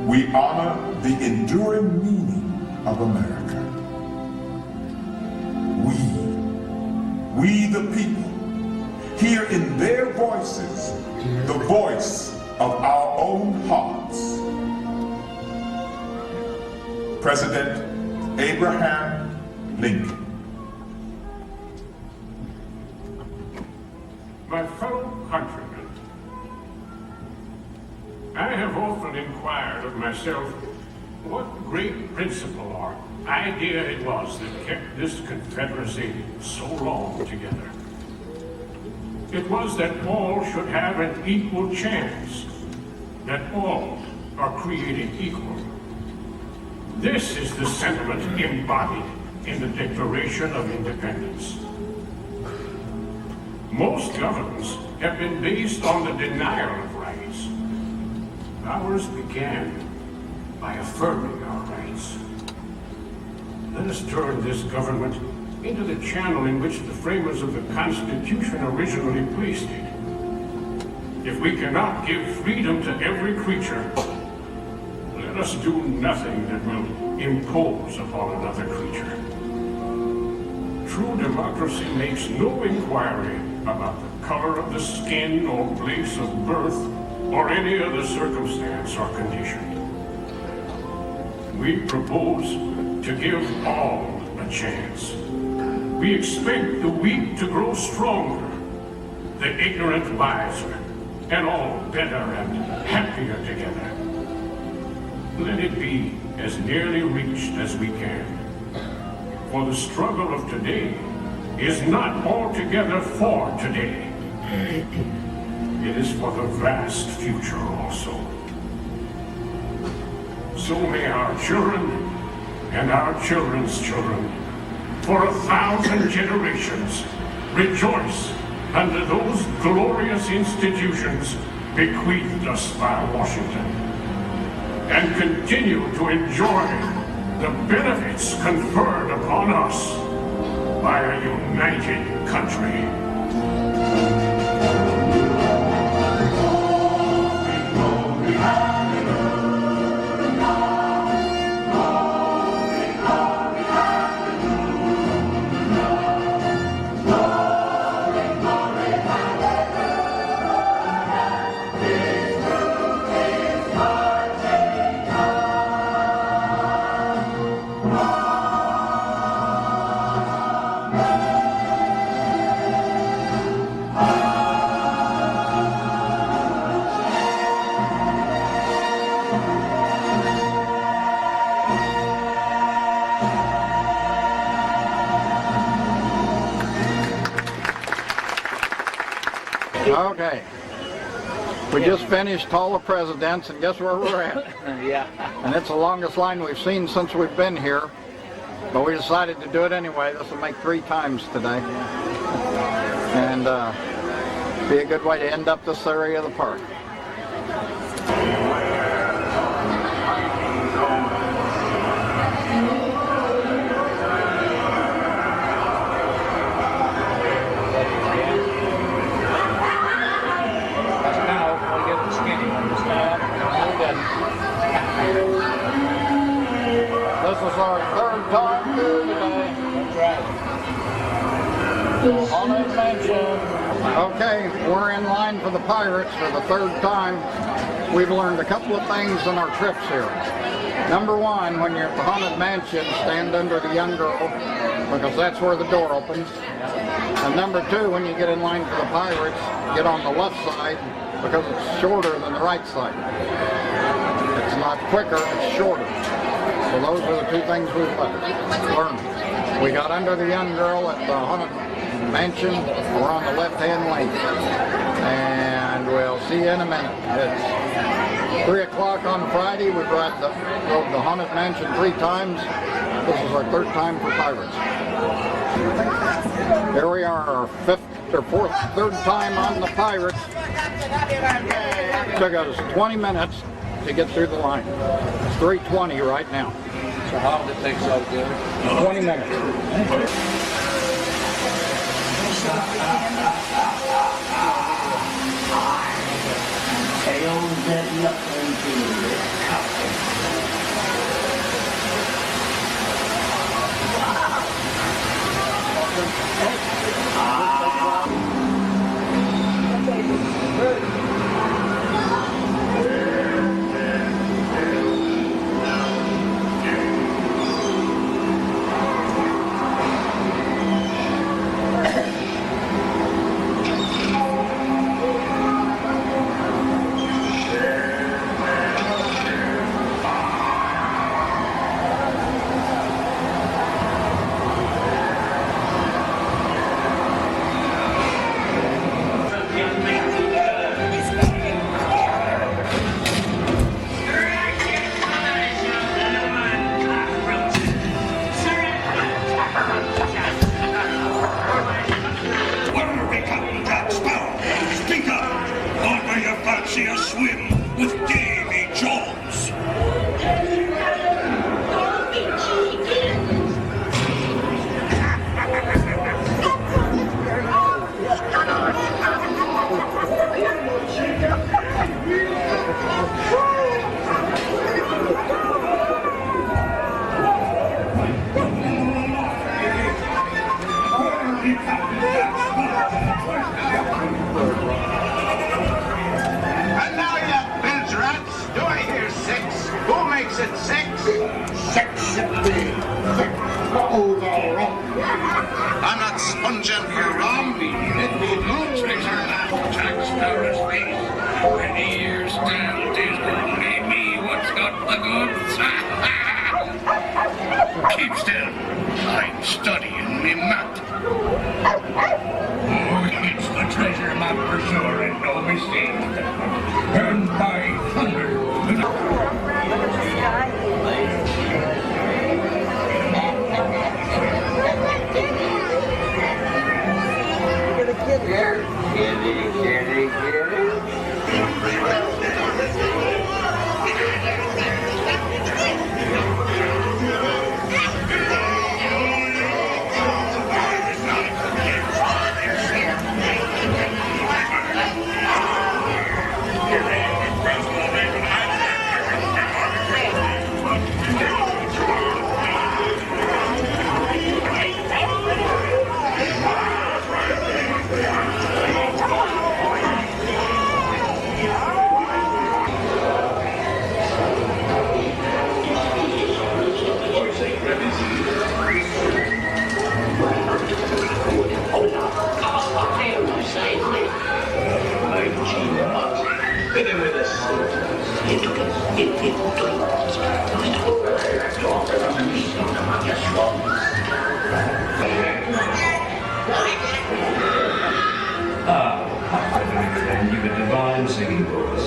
we honor the enduring meaning of America. We the people, hear in their voices the voice of our own hearts. President Abraham Lincoln. My fellow countrymen, I have often inquired of myself what great principle or idea it was that kept this Confederacy so long together. It was that all should have an equal chance, that all are created equal. This is the sentiment embodied in the Declaration of Independence. Most governments have been based on the denial of rights. Ours began by affirming our rights. Let us turn this government into the channel in which the framers of the Constitution originally placed it. If we cannot give freedom to every creature, let us do nothing that will impose upon another creature. True democracy makes no inquiry about the color of the skin or place of birth or any other circumstance or condition. We propose to give all a chance. We expect the weak to grow stronger, the ignorant wiser, and all better and happier together. Let it be as nearly reached as we can. For the struggle of today is not altogether for today. It is for the vast future also. So may our children and our children's children, for 1,000 generations, rejoice under those glorious institutions bequeathed us by Washington. and continue to enjoy the benefits conferred upon us by a united country. Okay. We just finished Hall of Presidents, and guess where we're at? Yeah. And it's the longest line we've seen since we've been here. But we decided to do it anyway. This will make 3 times today. And be a good way to end up this area of the park. This is our 3rd time here today. That's right. Haunted Mansion. Okay, we're in line for the Pirates for the 3rd time. We've learned a couple of things on our trips here. Number 1, when you're at the Haunted Mansion, stand under the young girl, because that's where the door opens. And number 2, when you get in line for the Pirates, get on the left side, because it's shorter than the right side. It's not quicker, it's shorter. So those are the 2 things we've learned. We got under the young girl at the Haunted Mansion. We're on the left-hand lane. And we'll see you in a minute. It's 3 o'clock on Friday. We've rode the Haunted Mansion 3 times. This is our 3rd time for Pirates. Here we are, our 3rd time on the Pirates. Took us 20 minutes to get through the line. It's 3:20 right now. So how did it take so good? 20 minutes. Tails that look into the I'm not sponging for rum. It be much better. Taxpayers' fees. Many years down, tis gonna be me what's got the goods. Keep still. I'm studying me map. Oh, it's the treasure map for sure, and no mistake. And by thunder. Kitty. boys.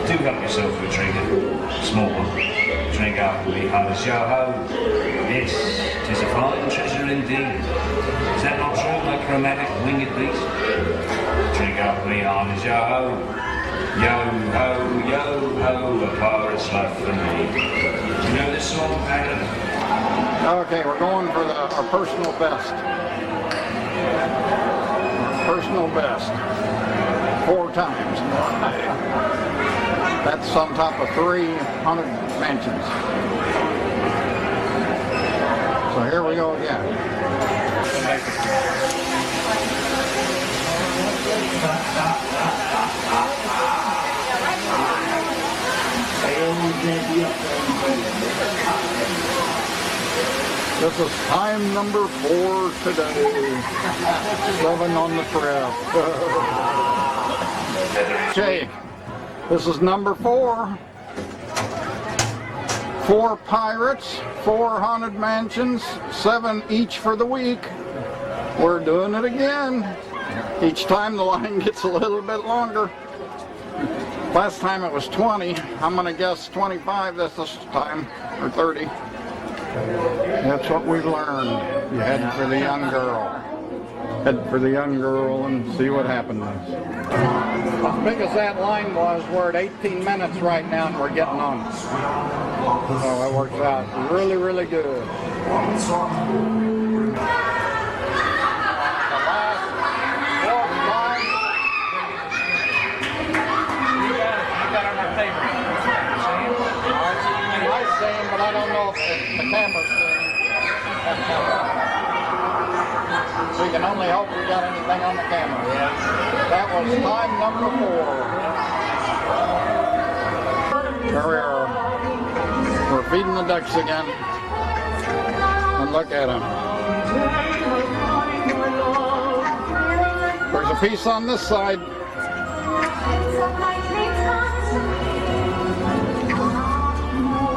Do help yourself to a drink, small one. Drink up with me, Highness Yo-Ho. Yes, 'tis a fine treasure indeed. Is that not true, my chromatic winged beast? Drink up with me, Highness Yo-Ho. Yo-ho, yo-ho, a pirate's life for me. You know this song, Pagan? Okay, we're going for our personal best. Personal best. 4 times. That's on top of 300 mansions. So here we go again. This is time number 4 today. 7 on the prep. Okay, this is number 4. 4 pirates, 4 haunted mansions, 7 each for the week. We're doing it again. Each time the line gets a little bit longer. Last time it was 20. I'm going to guess 25 this time, or 30. That's what we've learned. You head for the young girl. Head for the young girl and see what happens. As big as that line was, we're at 18 minutes right now and we're getting on. So it works out really, really good. But I don't know if the camera's seeing. We can only hope we got anything on the camera. That was time number 4. There we are. We're feeding the ducks again. And look at them. There's a piece on this side.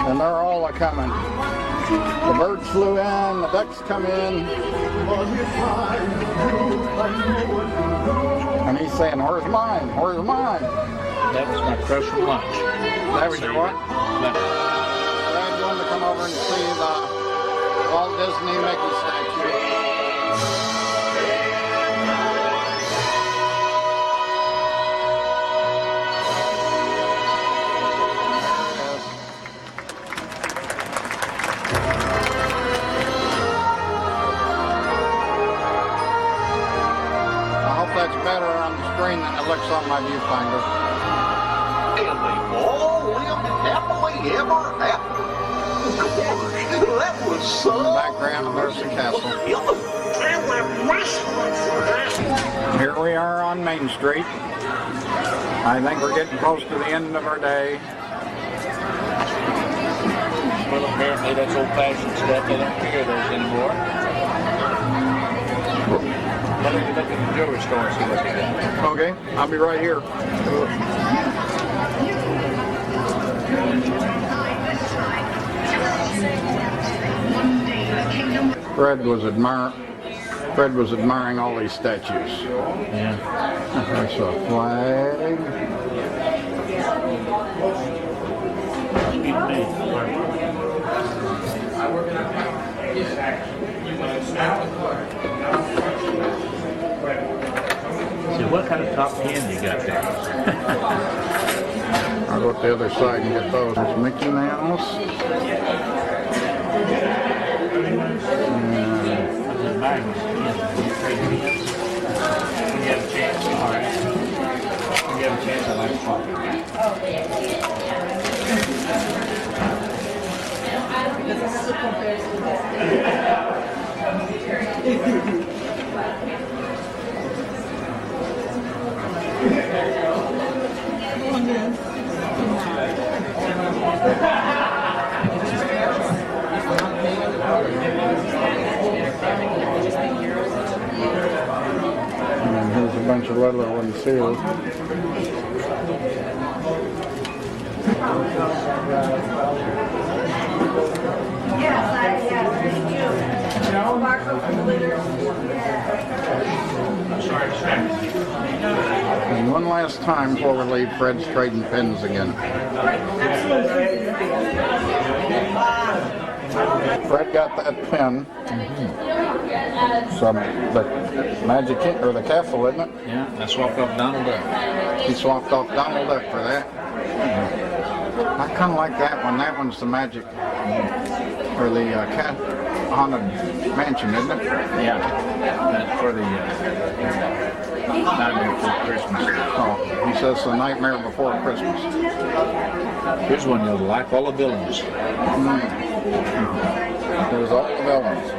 And they're all a-coming. The birds flew in, the ducks come in. And he's saying, where's mine? Where's mine? That was my crush from lunch. That was your what? Dad wanted to come over and see the Walt Disney Mickey statue. That's better on the screen than it looks on my viewfinder. And they all lived happily ever after. Gosh, that was so... In the background, there's the castle. Here we are on Main Street. I think we're getting close to the end of our day. Well, apparently that's old-fashioned stuff. They don't hear those anymore. Let me look at the jewelry store and see what they got. Okay, I'll be right here. Fred was admiring all these statues. Yeah. There's a flag. See, what kind of top 10 you got there? I'll go to the other side and get those. There's Mickey Mouse. When you have a chance, all right. When you have a chance, I like to talk. And here's a bunch of little ones sealed. And And one last time before we leave, Fred's trading pins again. Fred got that pin. Some the magic or the castle, isn't it? Yeah, I swapped off Donald Duck. He swapped off Donald Duck for that. I kind of like that one. That one's the magic or the cat haunted mansion, isn't it? Yeah, that's for the Nightmare Before Christmas. Oh, he says the Nightmare Before Christmas. Here's one you'll like, all the villains. There's all the villains.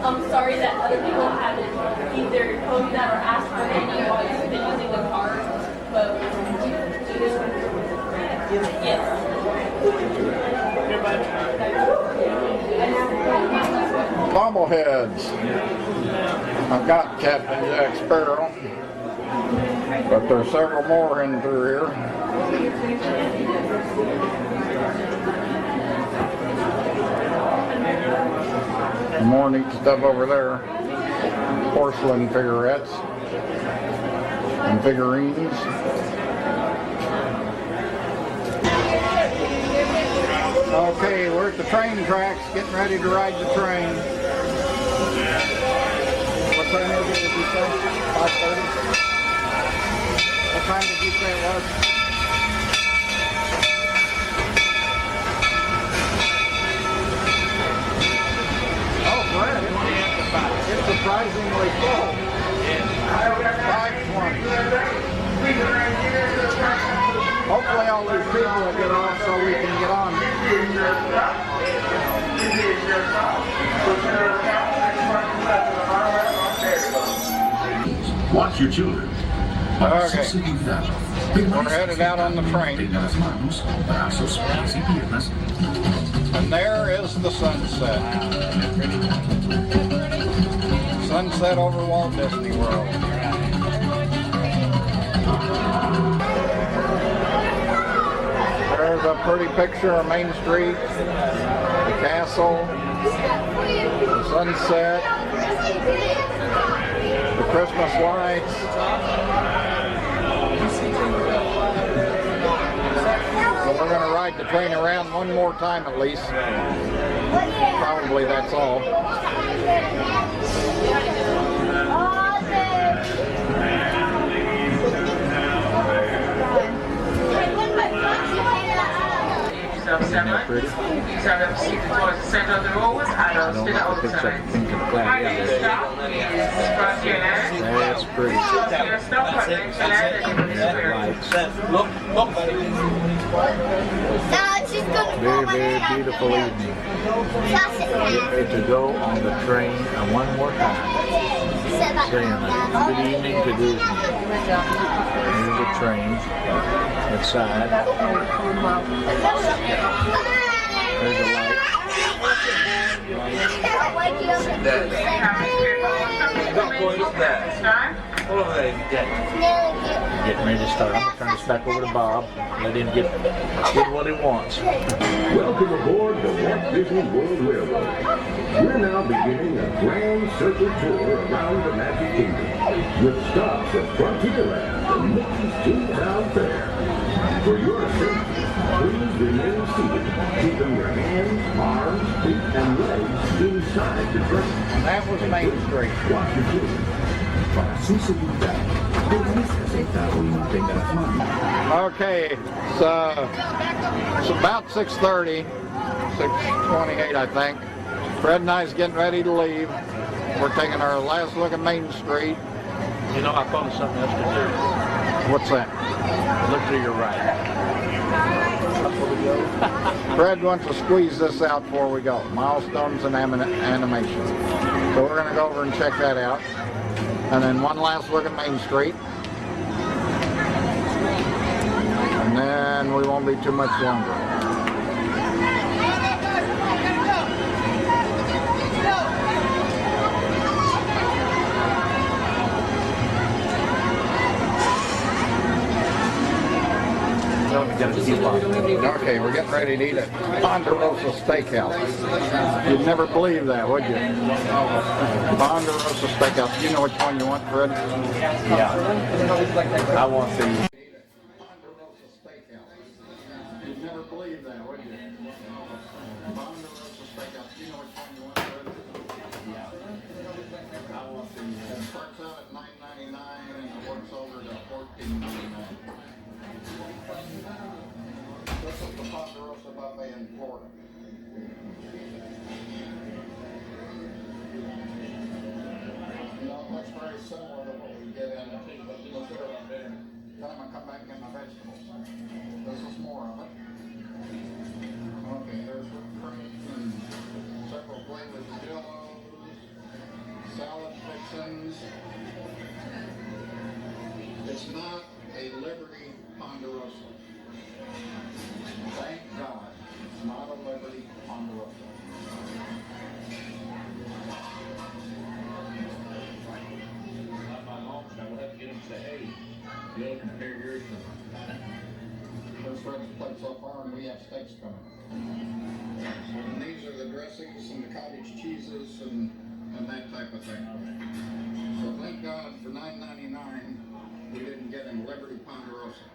I'm sorry that other people haven't either told you that or asked for any while you've been using the card, but yes. Bobbleheads. I've got Captain Jack Sparrow, but there's several more in through here. More neat stuff over there. Porcelain figurettes and figurines. Okay, we're at the train tracks, getting ready to ride the train. What time is it, did you say? 5:30? What time did you say it was? Oh, Fred, it's surprisingly full. 5:20. Hopefully all these people will get off so we can get on. Watch your children. Okay. We're headed out on the train. And there is the sunset. Sunset over Walt Disney World. There's a pretty picture of Main Street, the castle, the sunset, the Christmas lights. So we're going to ride the train around one more time at least. Probably that's all. Isn't that pretty? I don't like the picture of the pink and the cloud. Yeah, that's pretty. Very, very beautiful evening. Get ready to go on the train one more time. Saying good evening to Disney. Here's the train inside. There's a light. Getting ready to start. I'm going to turn this back over to Bob. Let him get what he wants. Welcome aboard the Walt Disney World Railroad. We're now beginning a grand circle tour around the Magic Kingdom with stops at Frontierland and Mickey's Toontown Fair. For your safety, please remain seated, keeping your hands, arms, feet, and legs inside the train. That was Main Street. Watch your children. Para su seguridad, permanezca sentado y mantenga las manos. Okay, it's about 6:30, 6:28 I think. Fred and I's getting ready to leave. We're taking our last look at Main Street. You know, I thought of something else to do. What's that? Look to your right. Fred wants to squeeze this out before we go. Milestones and animation. So we're going to go over and check that out. And then one last look at Main Street. And then we won't be too much longer. got a coupon. Okay, we're getting ready to eat at Ponderosa Steakhouse. You'd never believe that, would you? Ponderosa Steakhouse. You know which one you want, Fred? Yeah. I want the... Ponderosa Steakhouse. You'd never believe that, would you? Ponderosa Steakhouse. You know which one you want, Fred? Yeah. I want the... It starts out at $9.99 and it works over to $14.99. This is the Ponderosa buffet in Florida. You know, it looks very similar to what we get in the tea, but look at it there. Then I'm going to come back and get my vegetables. This is more of it. Okay, there's whipped cream and several flavors of jellos, salad fixins. It's not a Liberty Ponderosa. Thank God, it's not a Liberty Ponderosa. Not my lunch. I will have to get them to say, hey, you'll compare yours to... This Fred's plate so far, and we have steaks coming. And these are the dressings and the cottage cheeses and that type of thing. So thank God for $9.99 we didn't get in Liberty Ponderosa.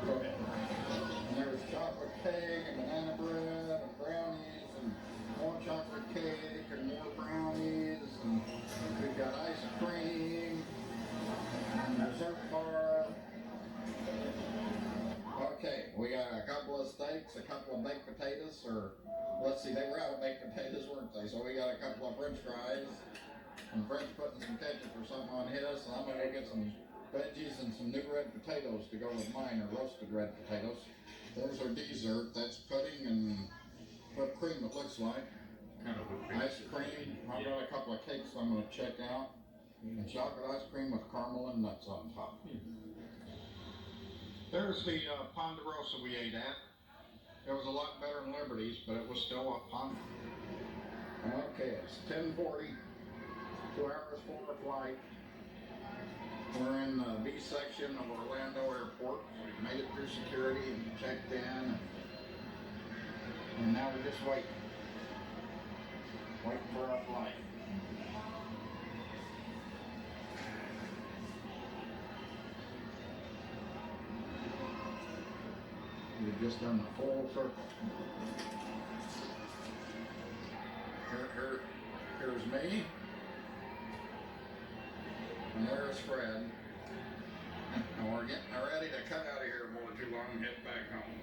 And there's chocolate cake and banana bread and brownies and more chocolate cake and more brownies, and we've got ice cream and dessert bar. Okay, we got a couple of steaks, a couple of baked potatoes, or let's see, they were out of baked potatoes, weren't they? So we got a couple of french fries, and Fred's putting some ketchup or something on his, and I'm gonna go get some veggies and some new red potatoes to go with mine, or roasted red potatoes. There's our dessert, that's pudding and whipped cream, it looks like. Kind of whipped cream. Ice cream, I've got a couple of cakes I'm gonna check out, and chocolate ice cream with caramel and nuts on top. There's the Ponderosa we ate at. It was a lot better than Liberty's, but it was still a Ponderosa. Okay, it's 10:40, 2 hours for a flight. We're in the B section of Orlando Airport. We've made it through security and checked in. And now we're just waiting. Waiting for our flight. We've just done the full circle. Here's me. And there's Fred. And we're getting ready to cut out of here before too long and head back home.